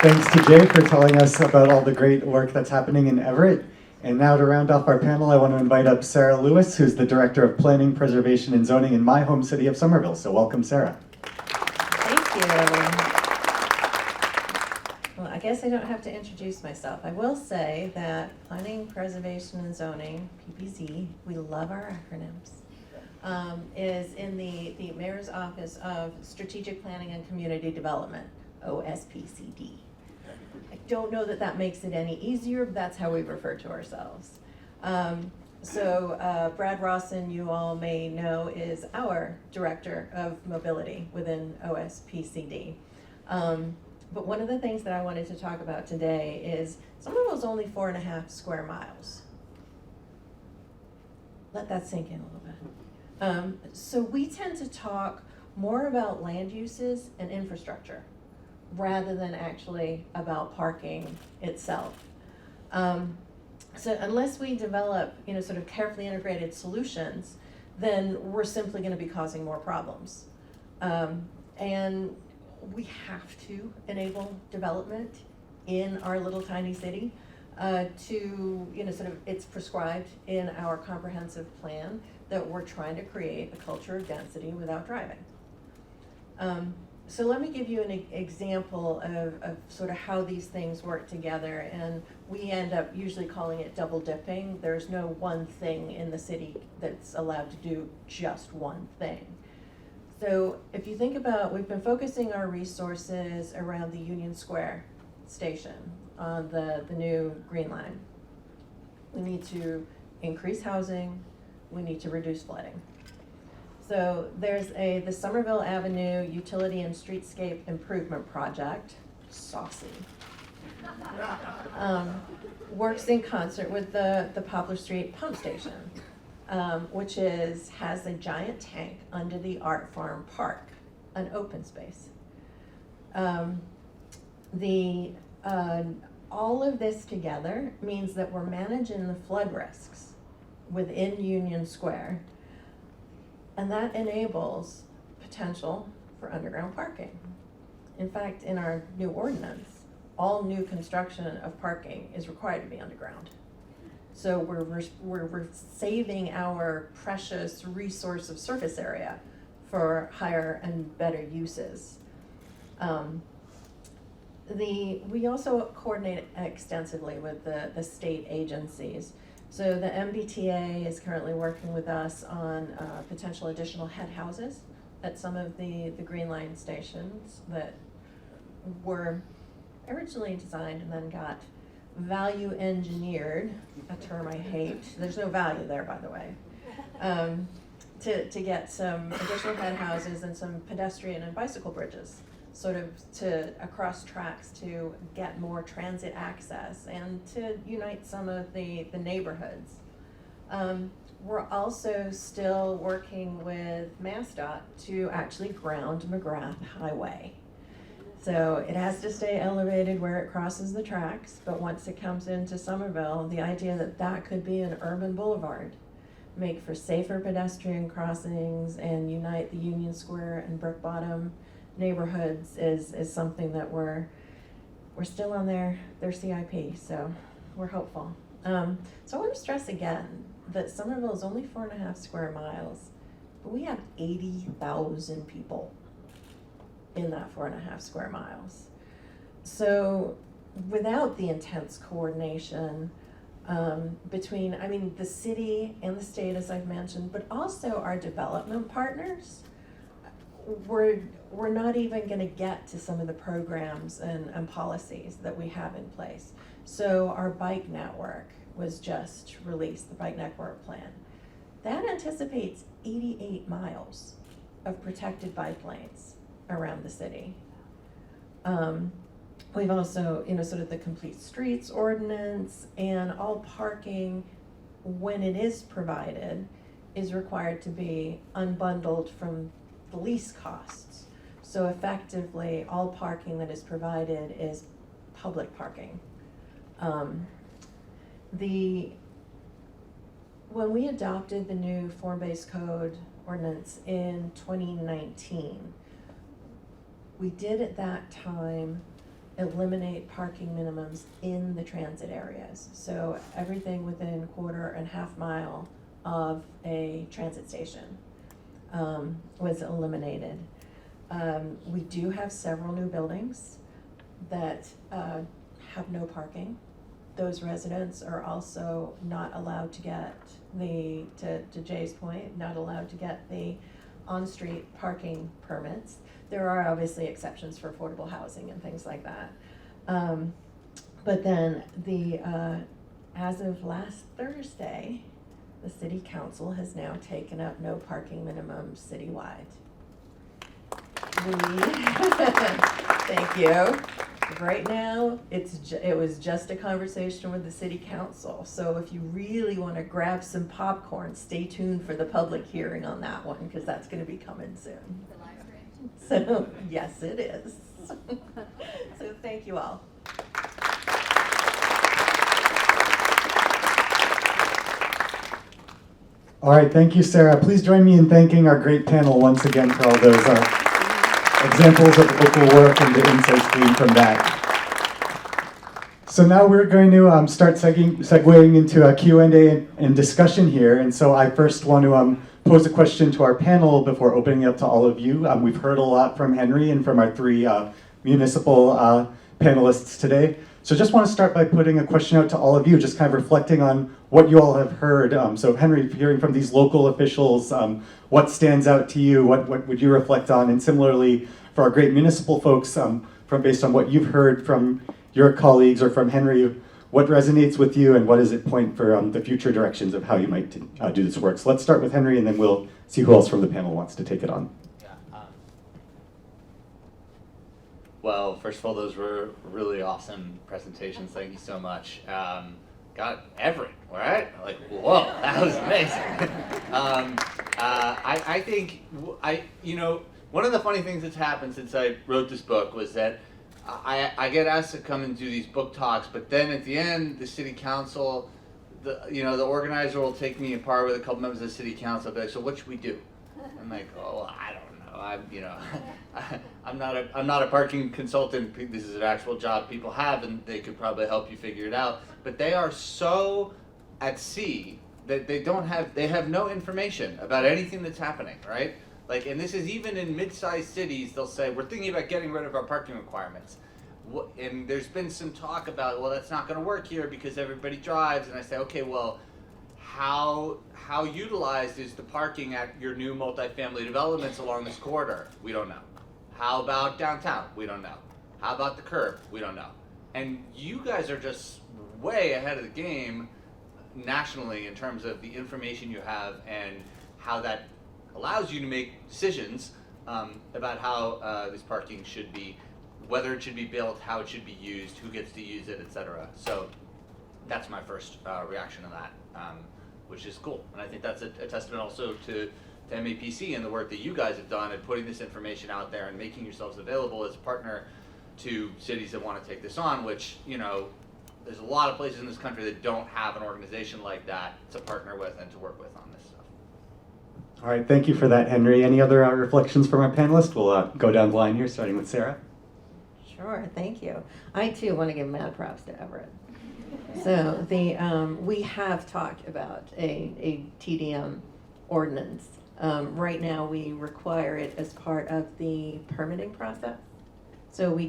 Thanks to Jay for telling us about all the great work that's happening in Everett. And now to round off our panel, I want to invite up Sarah Lewis, who's the Director of Planning, Preservation, and Zoning in my home city of Somerville. So welcome, Sarah. Thank you. Well, I guess I don't have to introduce myself. I will say that Planning, Preservation, and Zoning, PPZ, we love our acronyms, is in the Mayor's Office of Strategic Planning and Community Development, OSPCD. I don't know that that makes it any easier, but that's how we refer to ourselves. So Brad Rawson, you all may know, is our Director of Mobility within OSPCD. But one of the things that I wanted to talk about today is Somerville's only 4.5 square miles. Let that sink in a little bit. So we tend to talk more about land uses and infrastructure rather than actually about parking itself. So unless we develop, sort of carefully integrated solutions, then we're simply going to be causing more problems. And we have to enable development in our little tiny city to, it's prescribed in our comprehensive plan that we're trying to create a culture of density without driving. So let me give you an example of sort of how these things work together, and we end up usually calling it double dipping. There's no one thing in the city that's allowed to do just one thing. So if you think about, we've been focusing our resources around the Union Square station on the new Green Line. We need to increase housing, we need to reduce flooding. So there's the Somerville Avenue Utility and Streetscape Improvement Project, saucy, works in concert with the Poplar Street Pump Station, which has a giant tank under the Art Farm Park, an open space. All of this together means that we're managing the flood risks within Union Square, and that enables potential for underground parking. In fact, in our new ordinance, all new construction of parking is required to be underground. So we're saving our precious resource of surface area for higher and better uses. We also coordinate extensively with the state agencies. So the MBTA is currently working with us on potential additional head houses at some of the Green Line stations that were originally designed and then got value engineered, a term I hate. There's no value there, by the way. To get some additional head houses and some pedestrian and bicycle bridges, sort of across tracks to get more transit access and to unite some of the neighborhoods. We're also still working with MassDOT to actually ground McGrath Highway. So it has to stay elevated where it crosses the tracks, but once it comes into Somerville, the idea that that could be an urban boulevard, make for safer pedestrian crossings and unite the Union Square and Brook Bottom neighborhoods is something that we're still on their CIP, so we're hopeful. So I want to stress again that Somerville is only 4.5 square miles, but we have 80,000 people in that 4.5 square miles. So without the intense coordination between, the city and the state, as I've mentioned, but also our development partners, we're not even gonna get to some of the programs and policies that we have in place. So our bike network was just released, the bike network plan. That anticipates 88 miles of protected bike lanes around the city. We've also, sort of the complete streets ordinance, and all parking, when it is provided, is required to be unbundled from the lease costs. So effectively, all parking that is provided is public parking. When we adopted the new form-based code ordinance in 2019, we did at that time eliminate parking minimums in the transit areas. So everything within quarter and half mile of a transit station was eliminated. We do have several new buildings that have no parking. Those residents are also not allowed to get to Jay's point, not allowed to get the on-street parking permits. There are obviously exceptions for affordable housing and things like that. But then as of last Thursday, the city council has now taken up no parking minimum citywide. Thank you. Right now, it was just a conversation with the city council. So if you really want to grab some popcorn, stay tuned for the public hearing on that one, because that's going to be coming soon. The live stream. So, yes, it is. So thank you all. All right, thank you, Sarah. Please join me in thanking our great panel once again for all those examples of local work and the insights gleaned from that. So now we're going to start segueing into a Q&A and discussion here. And so I first want to pose a question to our panel before opening it up to all of you. We've heard a lot from Henry and from our three municipal panelists today. So just want to start by putting a question out to all of you, just kind of reflecting on what you all have heard. So Henry, hearing from these local officials, what stands out to you? What would you reflect on? And similarly, for our great municipal folks, based on what you've heard from your colleagues or from Henry, what resonates with you and what does it point for the future directions of how you might do this work? So let's start with Henry and then we'll see who else from the panel wants to take it on. Well, first of all, those were really awesome presentations. Thank you so much. Got Everett, right? Like, whoa, that was amazing. I think, one of the funny things that's happened since I wrote this book was that I get asked to come and do these book talks, but then at the end, the city council, the organizer will take me apart with a couple members of the city council. Be like, so what should we do? I'm like, oh, I don't know. I'm not a parking consultant. This is an actual job people have, and they could probably help you figure it out. But they are so at sea that they have no information about anything that's happening, right? Like, and this is even in mid-sized cities. They'll say we're thinking about getting rid of our parking requirements, and there's been some talk about, well, that's not going to work here because everybody drives. And I say, okay, well, how utilized is the parking at your new multifamily developments along this corridor? We don't know. How about downtown? We don't know. How about the curb? We don't know. And you guys are just way ahead of the game nationally in terms of the information you have and how that allows you to make decisions about how this parking should be, whether it should be built, how it should be used, who gets to use it, etc. So that's my first reaction to that. Which is cool. And I think that's a testament also to MAPC and the work that you guys have done at putting this information out there and making yourselves available as a partner to cities that want to take this on, which, there's a lot of places in this country that don't have an organization like that to partner with and to work with on this stuff. All right, thank you for that, Henry. Any other reflections from our panelists? We'll go down the line here, starting with Sarah. Sure, thank you. I too want to give mad props to Everett. So we have talked about a TDM ordinance. Right now we require it as part of the permitting process. So we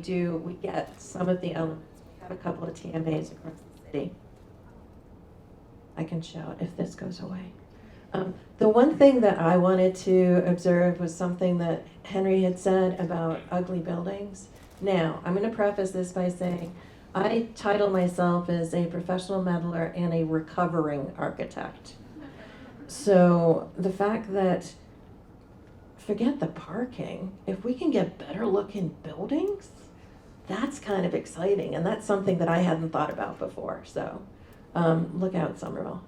get some of the elements. We have a couple of TMAs across the city. I can shout if this goes away. The one thing that I wanted to observe was something that Henry had said about ugly buildings. Now, I'm going to preface this by saying I title myself as a professional meddler and a recovering architect. So the fact that, forget the parking, if we can get better looking buildings, that's kind of exciting. And that's something that I hadn't thought about before. So look out, Somerville.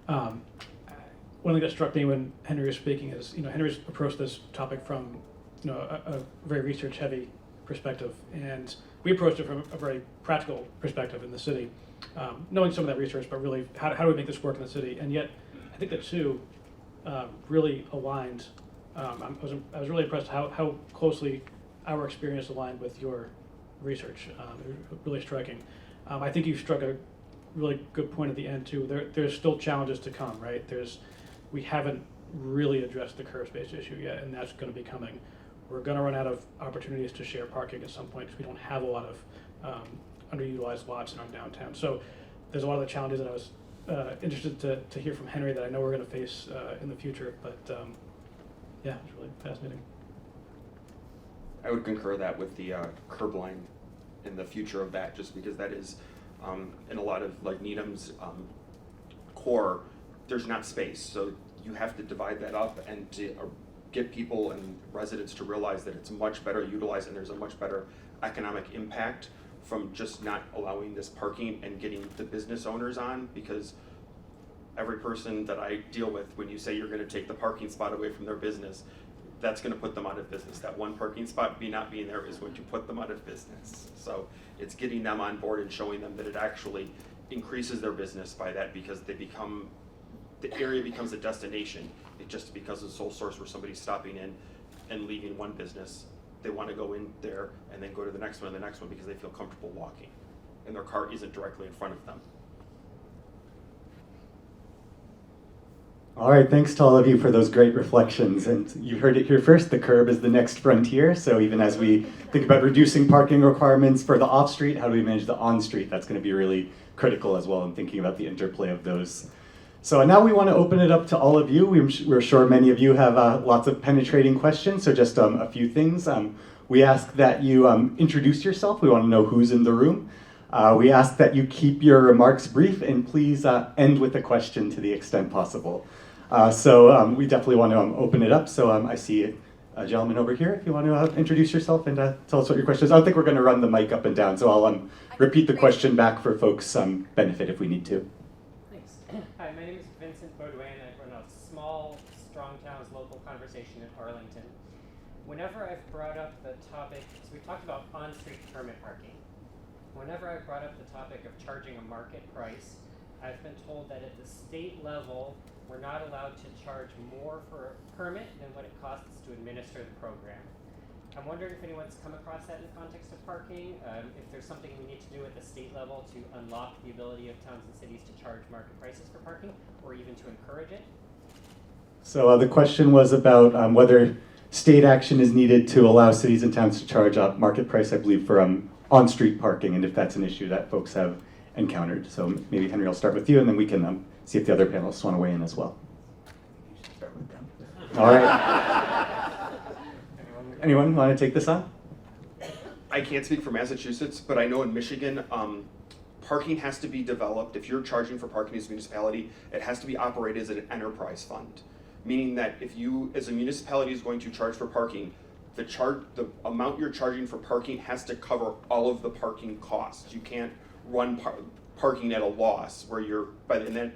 One thing that struck me when Henry was speaking is, Henry's approached this topic from, a very research-heavy perspective, and we approached it from a very practical perspective in the city, knowing some of that research, but really, how do we make this work in the city? And yet, I think the two really aligned. I was really impressed how closely our experience aligned with your research. It was really striking. I think you struck a really good point at the end too. There's still challenges to come, right? We haven't really addressed the curb-based issue yet, and that's going to be coming. We're going to run out of opportunities to share parking at some point because we don't have a lot of underutilized lots in our downtown. So there's a lot of the challenges that I was interested to hear from Henry that I know we're going to face in the future. But yeah, it's really fascinating. I would concur that with the curb line and the future of that, just because that is, in a lot of like Needham's core, there's not space. So you have to divide that up and to get people and residents to realize that it's much better utilized and there's a much better economic impact from just not allowing this parking and getting the business owners on, because every person that I deal with, when you say you're going to take the parking spot away from their business, that's going to put them out of business. That one parking spot not being there is going to put them out of business. So it's getting them on board and showing them that it actually increases their business by that, because the area becomes a destination. It just becomes a sole source where somebody's stopping in and leaving one business. They want to go in there and then go to the next one and the next one because they feel comfortable walking and their car isn't directly in front of them. All right, thanks to all of you for those great reflections. And you heard it here first, the curb is the next frontier. So even as we think about reducing parking requirements for the off-street, how do we manage the on-street? That's going to be really critical as well in thinking about the interplay of those. So now we want to open it up to all of you. We're sure many of you have lots of penetrating questions, so just a few things. We ask that you introduce yourself. We want to know who's in the room. We ask that you keep your remarks brief and please end with a question to the extent possible. So we definitely want to open it up. So I see a gentleman over here. If you want to introduce yourself and tell us what your question is. I don't think we're going to run the mic up and down, so I'll repeat the question back for folks' benefit if we need to. Thanks. Hi, my name is Vincent Baudouin, and I run a small, strong towns local conversation in Arlington. Whenever I've brought up the topic, so we talked about on-street permit parking. Whenever I've brought up the topic of charging a market price, I've been told that at the state level, we're not allowed to charge more for a permit than what it costs to administer the program. I'm wondering if anyone's come across that in the context of parking, if there's something we need to do at the state level to unlock the ability of towns and cities to charge market prices for parking, or even to encourage it. So the question was about whether state action is needed to allow cities and towns to charge a market price, I believe, for on-street parking, and if that's an issue that folks have encountered. So maybe Henry, I'll start with you, and then we can see if the other panelists want to weigh in as well. You should start with them. All right. Anyone want to take this on? I can't speak for Massachusetts, but I know in Michigan, parking has to be developed. If you're charging for parking as a municipality, it has to be operated as an enterprise fund, meaning that if you, as a municipality, is going to charge for parking, the amount you're charging for parking has to cover all of the parking costs. You can't run parking at a loss and that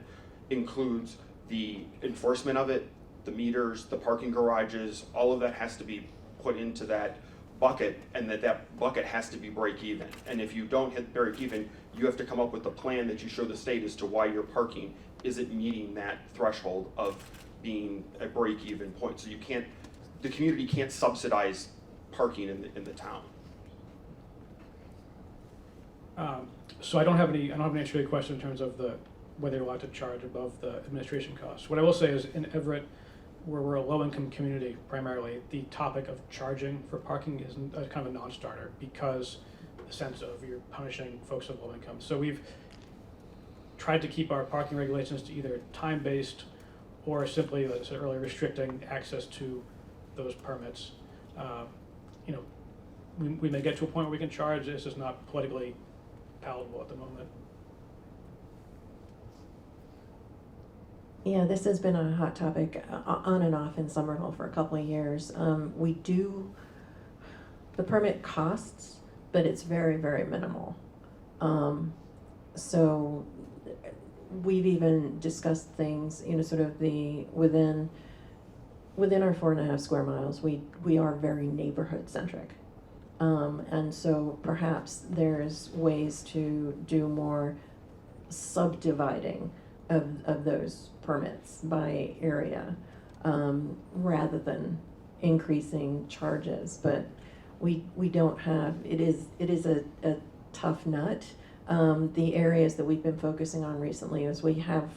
includes the enforcement of it, the meters, the parking garages, all of that has to be put into that bucket, and that bucket has to be break even. And if you don't hit break even, you have to come up with a plan that you show the state as to why your parking isn't meeting that threshold of being a break even point. So the community can't subsidize parking in the town. So I don't have an answer to your question in terms of whether you're allowed to charge above the administration costs. What I will say is in Everett, where we're a low-income community primarily, the topic of charging for parking is kind of a non-starter because the sense of you're punishing folks of low income. So tried to keep our parking regulations to either time-based or simply, like I said earlier, restricting access to those permits. You know, we may get to a point where we can charge. This is not politically palatable at the moment. Yeah, this has been a hot topic on and off in Somerville for a couple of years. The permit costs, but it's very, very minimal. So we've even discussed things, you know, sort of within our 4.5 square miles, we are very neighborhood centric. And so perhaps there's ways to do more subdividing of those permits by area, rather than increasing charges. But we don't have, it is a tough nut. The areas that we've been focusing on recently is we have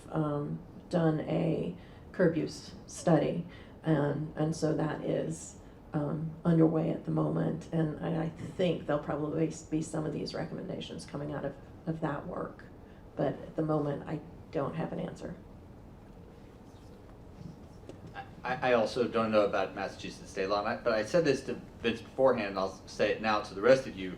done a curb use study, and so that is underway at the moment, and I think there'll probably be some of these recommendations coming out of that work, but at the moment I don't have an answer. I also don't know about Massachusetts state law, but I said this to Vince beforehand, and I'll say it now to the rest of you.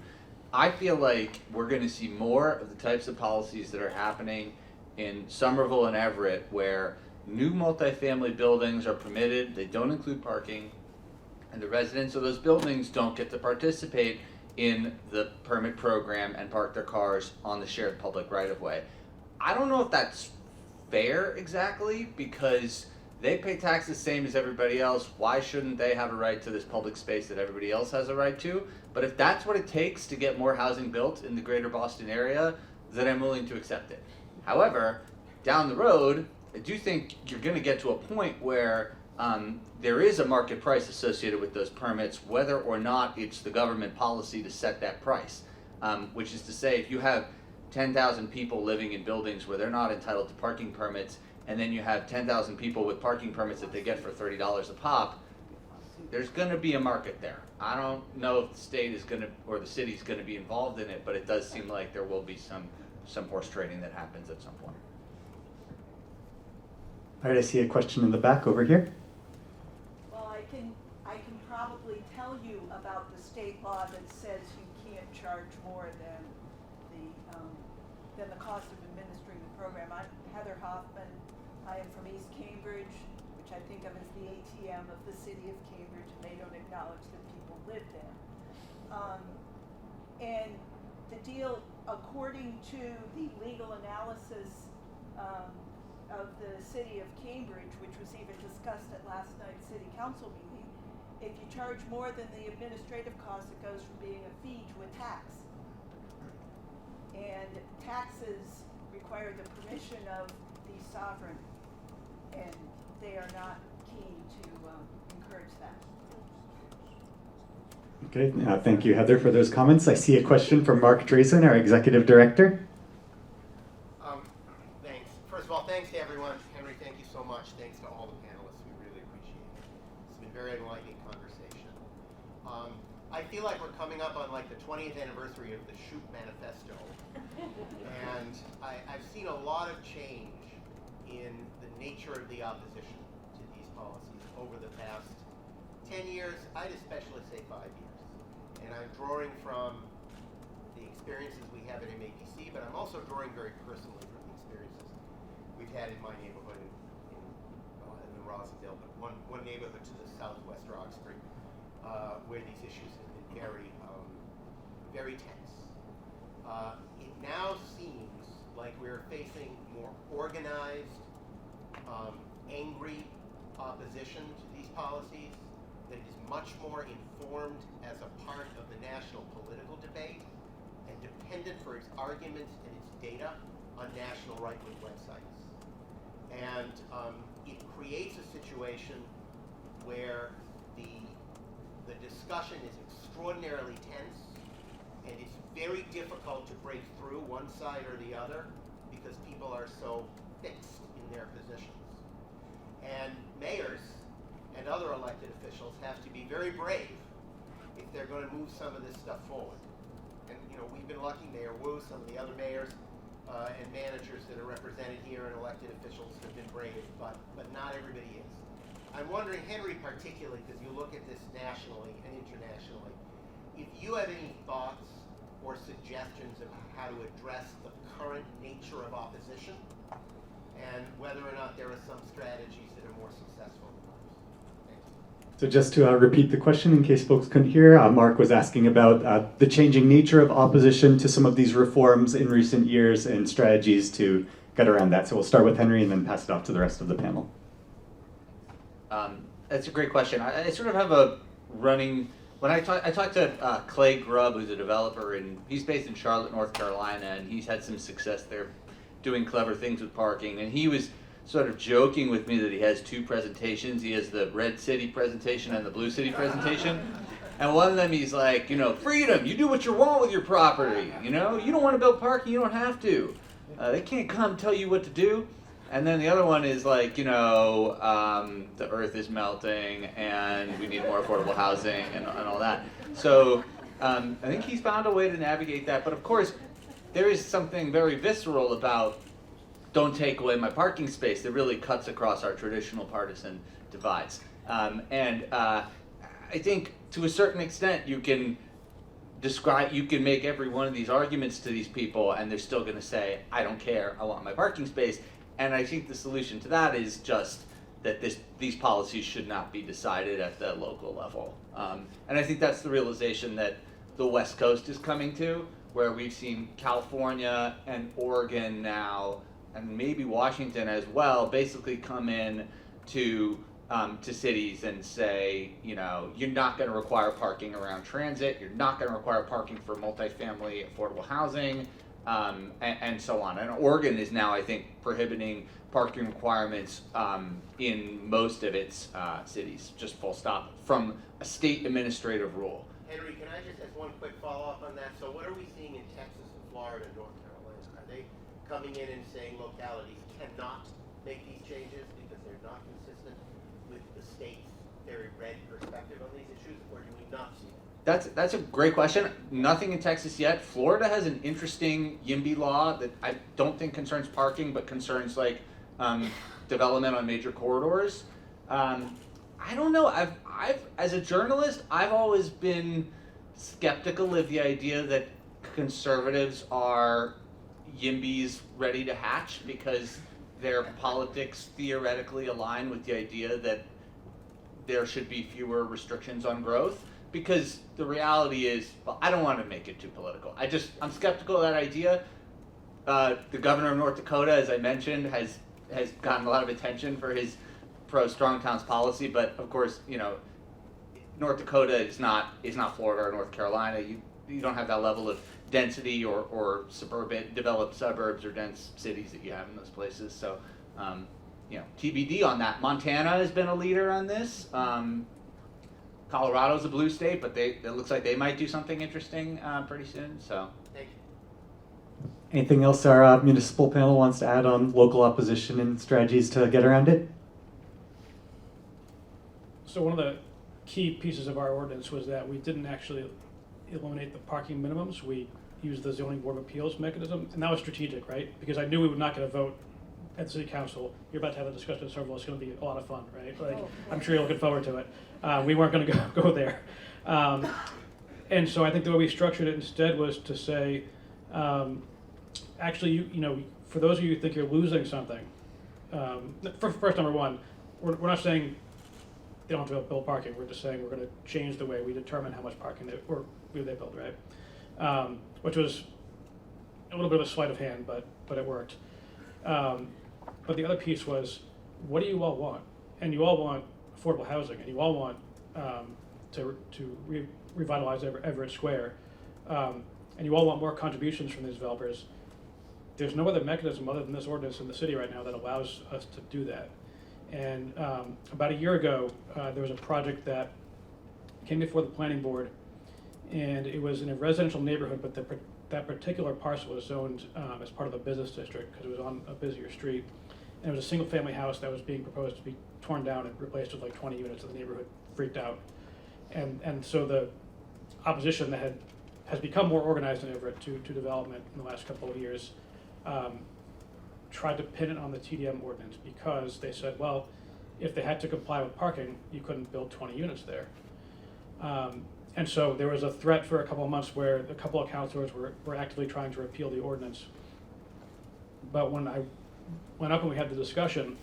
I feel like we're going to see more of the types of policies that are happening in Somerville and Everett, where new multifamily buildings are permitted, they don't include parking, and the residents of those buildings don't get to participate in the permit program and park their cars on the shared public right-of-way. I don't know if that's fair exactly, because they pay taxes same as everybody else. Why shouldn't they have a right to this public space that everybody else has a right to? But if that's what it takes to get more housing built in the greater Boston area, then I'm willing to accept it. However, down the road, I do think you're going to get to a point where there is a market price associated with those permits, whether or not it's the government policy to set that price. Which is to say, if you have 10,000 people living in buildings where they're not entitled to parking permits, and then you have 10,000 people with parking permits that they get for $30 a pop, there's going to be a market there. I don't know if the state is going to, or the city is going to be involved in it, but it does seem like there will be some horse trading that happens at some point. All right, I see a question in the back over here. Well, I can probably tell you about the state law that says you can't charge more than the cost of administering the program. I'm Heather Hoffman. I am from East Cambridge, which I think of as the ATM of the city of Cambridge, and they don't acknowledge that people live there. And the deal, according to the legal analysis of the city of Cambridge, which was even discussed at last night's city council meeting, if you charge more than the administrative cost, it goes from being a fee to a tax. And taxes require the permission of the sovereign, and they are not keen to encourage that. Okay, thank you, Heather, for those comments. I see a question from Mark Drazen, our executive director. Thanks. First of all, thanks to everyone. Henry, thank you so much. Thanks to all the panelists. We really appreciate it. It's been a very enlightening conversation. I feel like we're coming up on like the 20th anniversary of the Shoot Manifesto. And I've seen a lot of change in the nature of the opposition to these policies over the past 10 years, I'd especially say 5 years. And I'm drawing from the experiences we have at MAPC, but I'm also drawing very personally from the experiences we've had in my neighborhood in the Roslindale, but one neighborhood to the southwest Roxbury, where these issues have been very tense. It now seems like we're facing more organized, angry opposition to these policies that is much more informed as a part of the national political debate and dependent for its arguments and its data on national right-wing websites. And it creates a situation where the discussion is extraordinarily tense, and it's very difficult to break through one side or the other because people are so fixed in their positions. And mayors and other elected officials have to be very brave if they're going to move some of this stuff forward. And you know, we've been lucky, Mayor Wu, some of the other mayors and managers that are represented here and elected officials have been brave, but not everybody is. I'm wondering, Henry particularly, because you look at this nationally and internationally, if you have any thoughts or suggestions of how to address the current nature of opposition, and whether or not there are some strategies that are more successful than others. Thank you. So just to repeat the question in case folks couldn't hear, Mark was asking about the changing nature of opposition to some of these reforms in recent years and strategies to get around that. So we'll start with Henry and then pass it off to the rest of the panel. That's a great question. I sort of have a running, when I talked to Clay Grubb, who's a developer, and he's based in Charlotte, North Carolina, and he's had some success there doing clever things with parking, and he was sort of joking with me that he has two presentations. He has the Red City presentation and the Blue City presentation. And one of them he's like, freedom, you do what you want with your property. You don't want to build parking, you don't have to. They can't come tell you what to do. And then the other one is like, the earth is melting and we need more affordable housing and all that. So I think he's found a way to navigate that. But of course, there is something very visceral about don't take away my parking space that really cuts across our traditional partisan divides. I think to a certain extent you can make every one of these arguments to these people and they're still going to say, I don't care, I want my parking space. And I think the solution to that is just that these policies should not be decided at the local level. And I think that's the realization that the West Coast is coming to, where we've seen California and Oregon now, and maybe Washington as well, basically come in to cities and say, you're not going to require parking around transit, you're not going to require parking for multifamily affordable housing, and so on. And Oregon is now, I think, prohibiting parking requirements in most of its cities, just full stop, from a state administrative rule. Henry, can I just ask one quick follow-up on that? So what are we seeing in Texas and Florida and North Carolina? Are they coming in and saying localities cannot make these changes because they're not consistent with the state's very red perspective on these issues, or do we not see that? That's a great question. Nothing in Texas yet. Florida has an interesting YIMBY law that I don't think concerns parking, but concerns like development on major corridors. I don't know. I've as a journalist, I've always been skeptical of the idea that conservatives are YIMBYs ready to hatch because their politics theoretically align with the idea that there should be fewer restrictions on growth. Because the reality is, well, I don't want to make it too political. I'm skeptical of that idea. The governor of North Dakota, as I mentioned, has gotten a lot of attention for his pro-strong towns policy, but of course, North Dakota is not Florida or North Carolina. You don't have that level of density or suburban developed suburbs or dense cities that you have in those places. So, TBD on that. Montana has been a leader on this. Colorado's a blue state, but it looks like they might do something interesting pretty soon. So, Thank you. Anything else our municipal panel wants to add on local opposition and strategies to get around it? So one of the key pieces of our ordinance was that we didn't actually eliminate the parking minimums. We used the zoning board of appeals mechanism, and that was strategic, right? Because I knew we were not going to vote at the city council. You're about to have a discussion in Somerville. It's going to be a lot of fun, right? I'm sure you're looking forward to it. We weren't going to go there. And so I think the way we structured it instead was to say, actually, for those of you who think you're losing something, first, number one, we're not saying they don't have to build parking. We're just saying we're going to change the way we determine how much parking they build, right? Which was a little bit of a sleight of hand, but it worked. But the other piece was, what do you all want? And you all want affordable housing, and you all want to revitalize Everett Square, and you all want more contributions from these developers. There's no other mechanism other than this ordinance in the city right now that allows us to do that. And about a year ago, there was a project that came before the planning board, and it was in a residential neighborhood, but that particular parcel was zoned as part of a business district because it was on a busier street. And it was a single-family house that was being proposed to be torn down and replaced with like 20 units, and the neighborhood freaked out. And so the opposition that has become more organized in Everett to development in the last couple of years tried to pin it on the TDM ordinance because they said, well, if they had to comply with parking, you couldn't build 20 units there. And so there was a threat for a couple of months where a couple of councilors were actively trying to repeal the ordinance. But when I went up and we had the discussion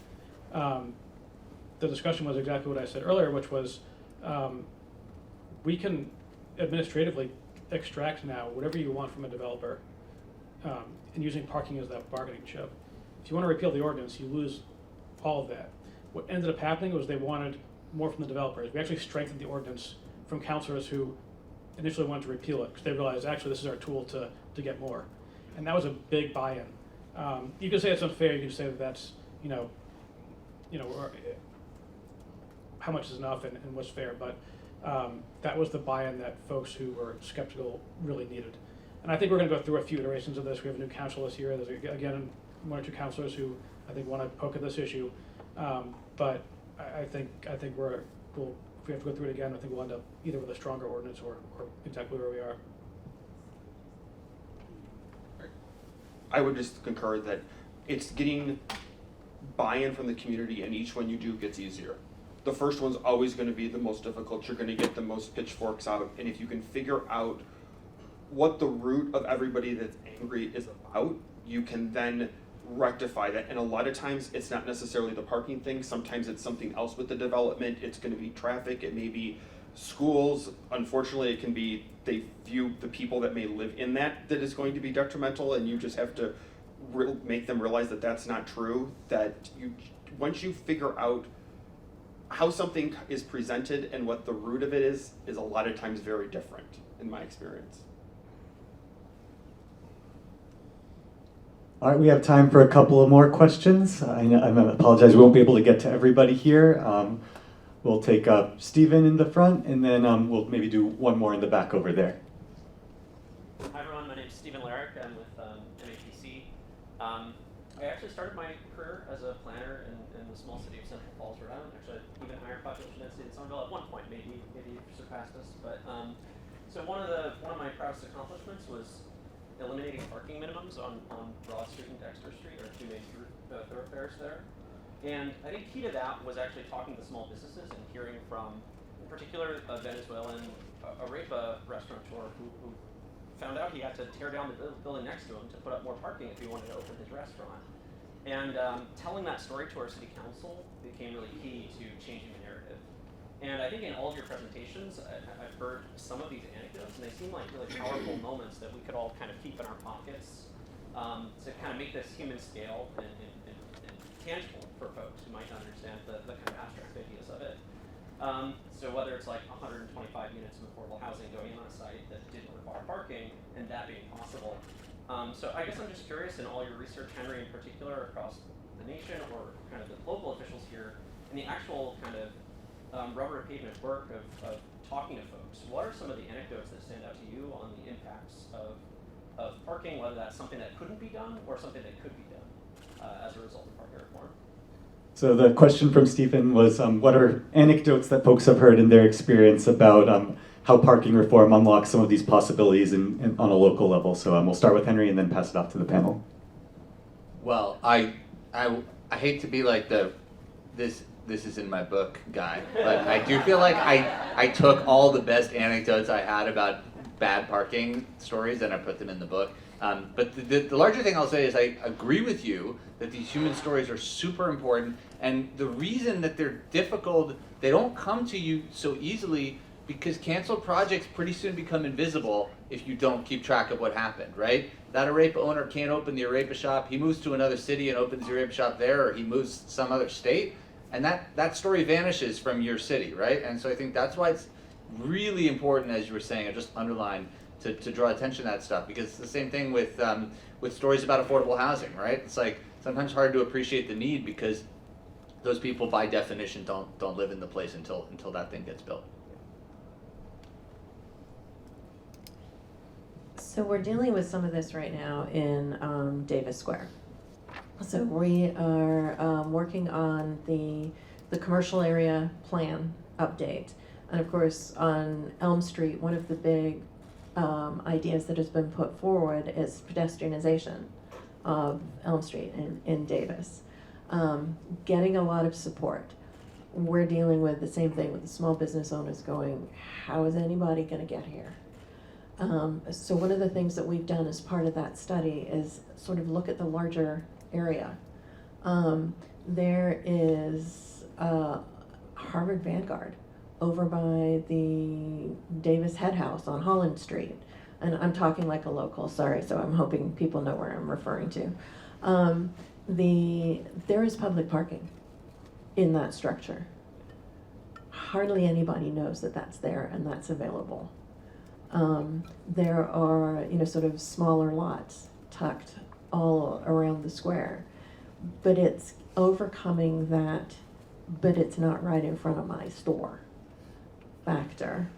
was exactly what I said earlier, which was we can administratively extract now whatever you want from a developer and using parking as that bargaining chip. If you want to repeal the ordinance, you lose all of that. What ended up happening was they wanted more from the developers. We actually strengthened the ordinance from councilors who initially wanted to repeal it because they realized actually this is our tool to get more. And that was a big buy-in. You can say it's unfair, you can say that that's, how much is enough and what's fair, but that was the buy-in that folks who were skeptical really needed. And I think we're going to go through a few iterations of this. We have a new council this year. There's, again, one or two councilors who I think want to poke at this issue. But I think if we have to go through it again, I think we'll end up either with a stronger ordinance or exactly where we are. I would just concur that it's getting buy-in from the community, and each one you do gets easier. The first one's always going to be the most difficult. You're going to get the most pitchforks out, and if you can figure out what the root of everybody that's angry is about, you can then rectify that. And a lot of times it's not necessarily the parking thing. Sometimes it's something else with the development. It's going to be traffic. It may be schools. Unfortunately, it can be they view the people that may live in that is going to be detrimental, and you just have to make them realize that that's not true. That once you figure out how something is presented and what the root of it is a lot of times very different in my experience. All right, we have time for a couple of more questions. I apologize, we won't be able to get to everybody here. We'll take Stephen in the front, and then we'll maybe do one more in the back over there. Hi everyone, my name is Stephen Larrick. I'm with MAPC. I actually started my career as a planner in the small city of Central Falls, Rhode Island. Actually, even higher population density than Somerville at one point. Maybe you've surpassed us. But so one of my proudest accomplishments was eliminating parking minimums on Broad Street and Dexter Street, or two main thoroughfares there. And I think key to that was actually talking to small businesses and hearing from, in particular, a Venezuelan arepa restaurateur who found out he had to tear down the building next to him to put up more parking if he wanted to open his restaurant. And telling that story to our city council became really key to changing the narrative. And I think in all of your presentations, I've heard some of these anecdotes, and they seem like really powerful moments that we could all kind of keep in our pockets to kind of make this human scale and tangible for folks who might not understand the kind of abstract ideas of it. So whether it's like 125 units of affordable housing going on a site that didn't require parking, and that being possible. So I guess I'm just curious, in all your research, Henry, in particular, across the nation or kind of the local officials here, in the actual kind of rubber pavement work of talking to folks, what are some of the anecdotes that stand out to you on the impacts of parking, whether that's something that couldn't be done or something that could be done as a result of parking reform? So the question from Stephen was, what are anecdotes that folks have heard in their experience about how parking reform unlocks some of these possibilities on a local level? So we'll start with Henry and then pass it off to the panel. Well, I hate to be like this is in my book guy, but I do feel like I took all the best anecdotes I had about bad parking stories and I put them in the book. But the larger thing I'll say is I agree with you that these human stories are super important, and the reason that they're difficult, they don't come to you so easily because canceled projects pretty soon become invisible if you don't keep track of what happened, right? That arepa owner can't open the arepa shop, he moves to another city and opens the arepa shop there, or he moves to some other state, and that story vanishes from your city, right? And so I think that's why it's really important, as you were saying, I just underlined, to draw attention to that stuff, because it's the same thing with stories about affordable housing, right? It's like sometimes hard to appreciate the need because those people by definition don't live in the place until that thing gets built. So we're dealing with some of this right now in Davis Square. So we are working on the commercial area plan update. And of course, on Elm Street, one of the big ideas that has been put forward is pedestrianization of Elm Street in Davis, getting a lot of support. We're dealing with the same thing with the small business owners going, how is anybody going to get here? So one of the things that we've done as part of that study is sort of look at the larger area. There is Harvard Vanguard over by the Davis Head House on Holland Street. And I'm talking like a local, sorry, so I'm hoping people know where I'm referring to. There is public parking in that structure. Hardly anybody knows that that's there and that's available. There are, sort of smaller lots tucked all around the square, but it's overcoming that, but it's not right in front of my store factor.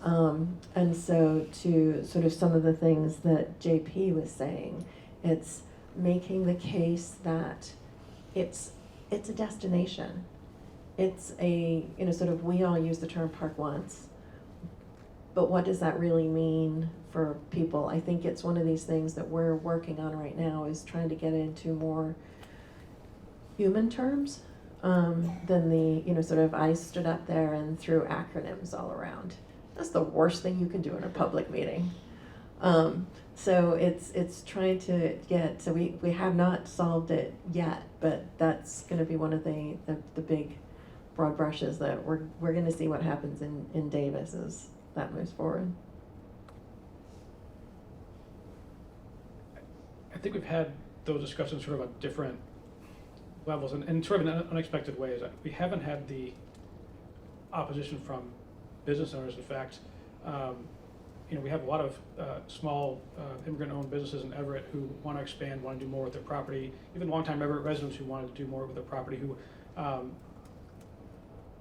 And so to sort of some of the things that JP was saying, it's making the case that it's a destination. It's a, sort of, we all use the term park once, but what does that really mean for people? I think it's one of these things that we're working on right now, is trying to get into more human terms than the, sort of, I stood up there and threw acronyms all around. That's the worst thing you can do in a public meeting. So it's trying to get, so we have not solved it yet, but that's going to be one of the big broad brushes that we're going to see what happens in Davis as that moves forward. I think we've had those discussions sort of on different levels and sort of in unexpected ways. We haven't had the opposition from business owners. In fact, we have a lot of small immigrant-owned businesses in Everett who want to expand, want to do more with their property. Even longtime Everett residents who want to do more with their property, who, on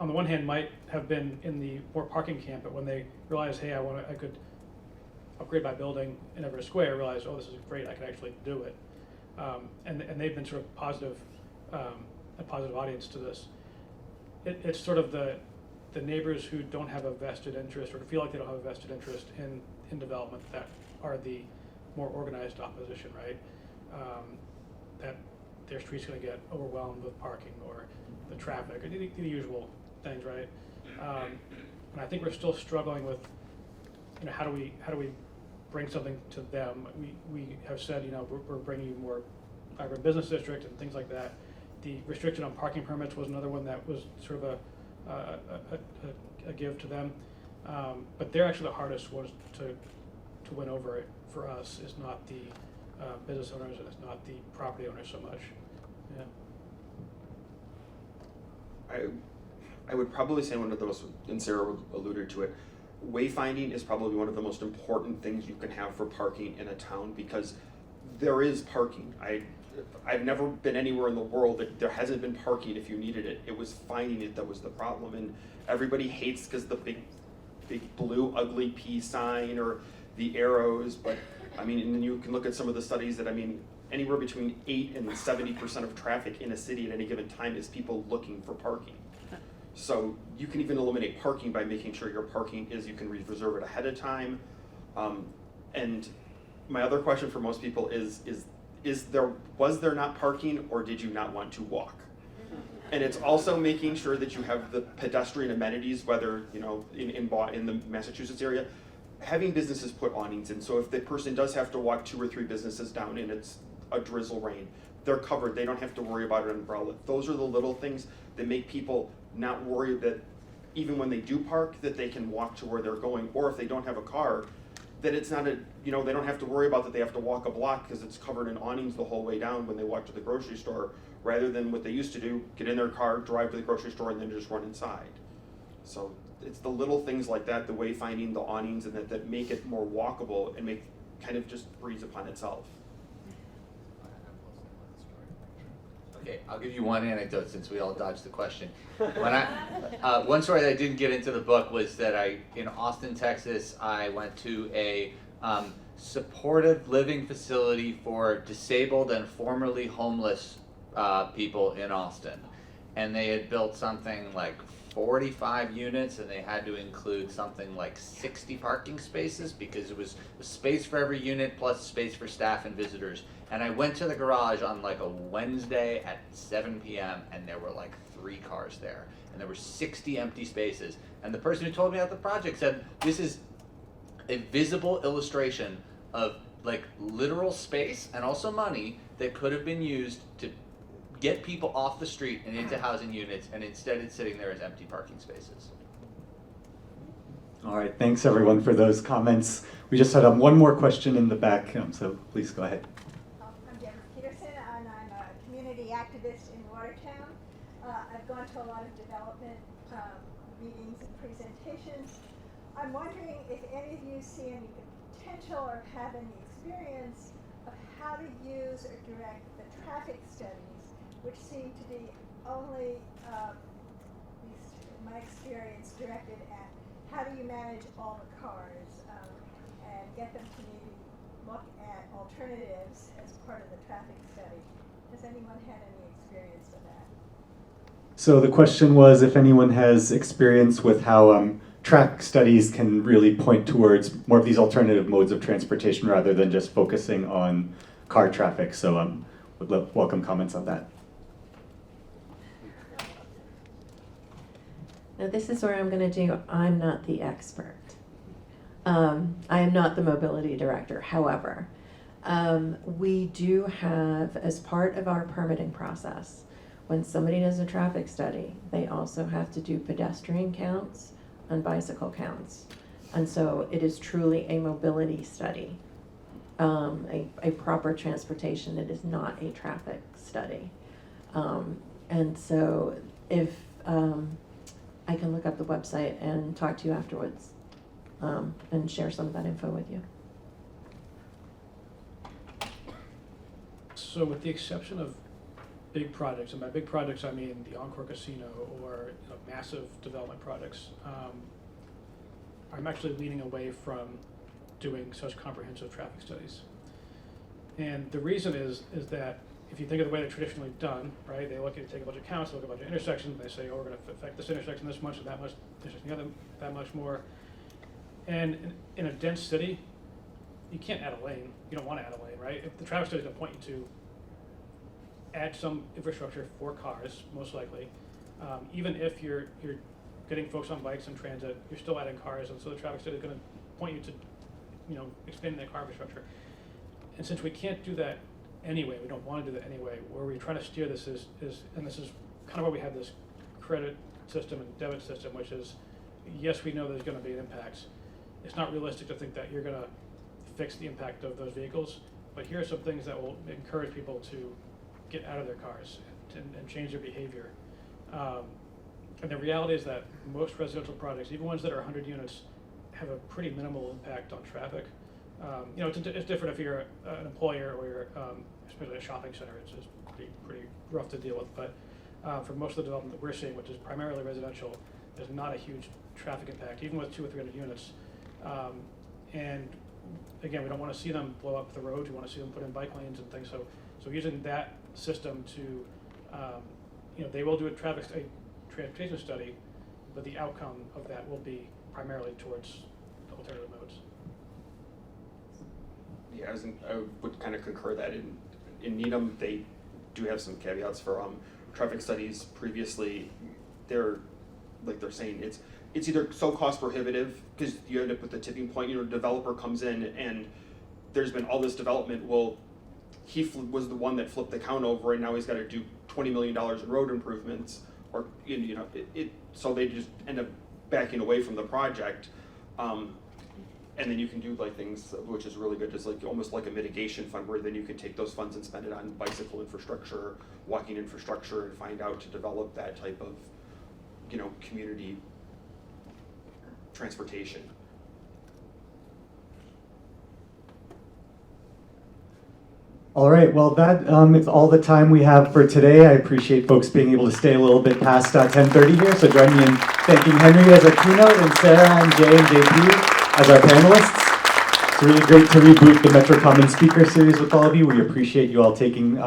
the one hand, might have been in the more parking camp, but when they realize, hey, I could upgrade my building in Everett Square, realize, oh, this is great, I can actually do it, and they've been sort of a positive audience to this. It's sort of the neighbors who don't have a vested interest or feel like they don't have a vested interest in development that are the more organized opposition, right? That their street's going to get overwhelmed with parking or the traffic, or the usual things, right? And I think we're still struggling with, how do we bring something to them? We have said, we're bringing you more vibrant business district and things like that. The restriction on parking permits was another one that was sort of a give to them, but they're actually the hardest ones to win over. It for us is not the business owners, and it's not the property owners so much. Yeah. I would probably say one of the most, and Sarah alluded to it, wayfinding is probably one of the most important things you can have for parking in a town, because there is parking. I've never been anywhere in the world that there hasn't been parking if you needed it. It was finding it that was the problem, and everybody hates because the big blue ugly P sign or the arrows, but and then you can look at some of the studies that, anywhere between 8 and 70% of traffic in a city at any given time is people looking for parking. So you can even eliminate parking by making sure your parking you can reserve it ahead of time. And my other question for most people was there not parking, or did you not want to walk? And it's also making sure that you have the pedestrian amenities, whether, in the Massachusetts area, having businesses put awnings in. So if the person does have to walk 2 or 3 businesses down and it's a drizzle rain, they're covered. They don't have to worry about an umbrella. Those are the little things that make people not worry that even when they do park, that they can walk to where they're going. Or if they don't have a car, that it's not they don't have to worry about that they have to walk a block because it's covered in awnings the whole way down when they walk to the grocery store, rather than what they used to do, get in their car, drive to the grocery store, and then just run inside. So it's the little things like that, the wayfinding, the awnings, and that make it more walkable and kind of just breeze upon itself. Okay, I'll give you one anecdote since we all dodged the question. One story that I didn't get into the book was that in Austin, Texas, I went to a supportive living facility for disabled and formerly homeless people in Austin. And they had built something like 45 units, and they had to include something like 60 parking spaces because it was a space for every unit plus space for staff and visitors. And I went to the garage on like a Wednesday at 7 p.m. and there were like 3 cars there, and there were 60 empty spaces. And the person who told me about the project said, this is a visible illustration of like literal space and also money that could have been used to get people off the street and into housing units, and instead it's sitting there as empty parking spaces. All right, thanks everyone for those comments. We just had one more question in the back, so please go ahead. I'm Jennifer Peterson, and I'm a community activist in Watertown. I've gone to a lot of development meetings and presentations. I'm wondering if any of you see any potential or have any experience of how to use or direct the traffic studies, which seem to be only, at least in my experience, directed at how do you manage all the cars and get them to maybe look at alternatives as part of the traffic study. Has anyone had any experience with that? So the question was if anyone has experience with how traffic studies can really point towards more of these alternative modes of transportation rather than just focusing on car traffic. So would welcome comments on that. Now this is where I'm going to do, I'm not the expert. I am not the mobility director. However, we do have, as part of our permitting process, when somebody does a traffic study, they also have to do pedestrian counts and bicycle counts. And so it is truly a mobility study, a proper transportation. It is not a traffic study. And so if I can look up the website and talk to you afterwards and share some of that info with you. So with the exception of big projects, and by big projects I mean the Encore Casino or massive development projects, I'm actually leaning away from doing such comprehensive traffic studies. And the reason is that if you think of the way they're traditionally done, right, they look at, take a bunch of counts, look at a bunch of intersections, they say, oh, we're going to affect this intersection this much and that much, intersection the other that much more. And in a dense city, you can't add a lane. You don't want to add a lane, right? If the traffic study is going to point you to add some infrastructure for cars, most likely, even if you're getting folks on bikes and transit, you're still adding cars, and so the traffic study is going to point you to, expanding that car infrastructure. And since we can't do that anyway, we don't want to do that anyway, where we're trying to steer this is, and this is kind of why we have this credit system and debit system, which is, yes, we know there's going to be an impact. It's not realistic to think that you're going to fix the impact of those vehicles, but here are some things that will encourage people to get out of their cars and change their behavior. And the reality is that most residential projects, even ones that are 100 units, have a pretty minimal impact on traffic. It's different if you're an employer or you're, especially a shopping center, it's just pretty rough to deal with. But for most of the development that we're seeing, which is primarily residential, there's not a huge traffic impact, even with 200 or 300 units. And again, we don't want to see them blow up the roads. We want to see them put in bike lanes and things. So using that system to, they will do a transportation study, but the outcome of that will be primarily towards alternative modes. Yeah, I would kind of concur that in Needham, they do have some caveats for traffic studies. Previously, they're saying it's either so cost prohibitive because you end up with the tipping point. A developer comes in and there's been all this development. Well, he was the one that flipped the count over, and now he's got to do $20 million in road improvements, or so they just end up backing away from the project. And then you can do things which is really good, just almost like a mitigation fund, where then you can take those funds and spend it on bicycle infrastructure, walking infrastructure, and find out to develop that type of, community transportation. All right, well, that is all the time we have for today. I appreciate folks being able to stay a little bit past 10:30 here, so join me in thanking Henry as a keynote and Sarah and Jay and JP as our panelists. It's really great to reboot the MetroCommon speaker series with all of you. We appreciate you all taking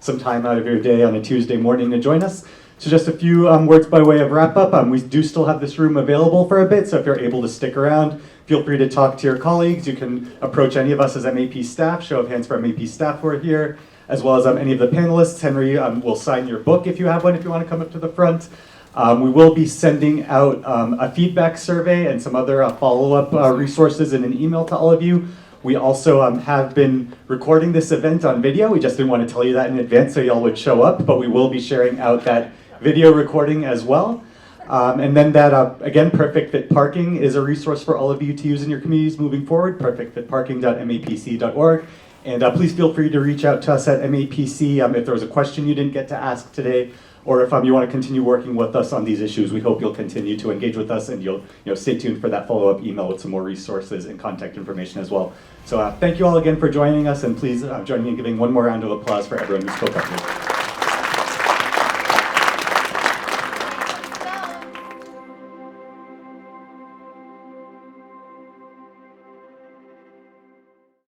some time out of your day on a Tuesday morning to join us. So just a few words by way of wrap up. We do still have this room available for a bit, so if you're able to stick around, feel free to talk to your colleagues. You can approach any of us as MAP staff, show of hands for MAP staff who are here, as well as any of the panelists. Henry will sign your book if you have one, if you want to come up to the front. We will be sending out a feedback survey and some other follow-up resources in an email to all of you. We also have been recording this event on video. We just didn't want to tell you that in advance so y'all would show up, but we will be sharing out that video recording as well. And then that, again, Perfect Fit Parking is a resource for all of you to use in your communities moving forward, perfectfitparking.mapc.org. And please feel free to reach out to us at MAPC if there was a question you didn't get to ask today, or if you want to continue working with us on these issues. We hope you'll continue to engage with us, and you'll stay tuned for that follow-up email with some more resources and contact information as well. So thank you all again for joining us, and please join me in giving one more round of applause for everyone who spoke up here.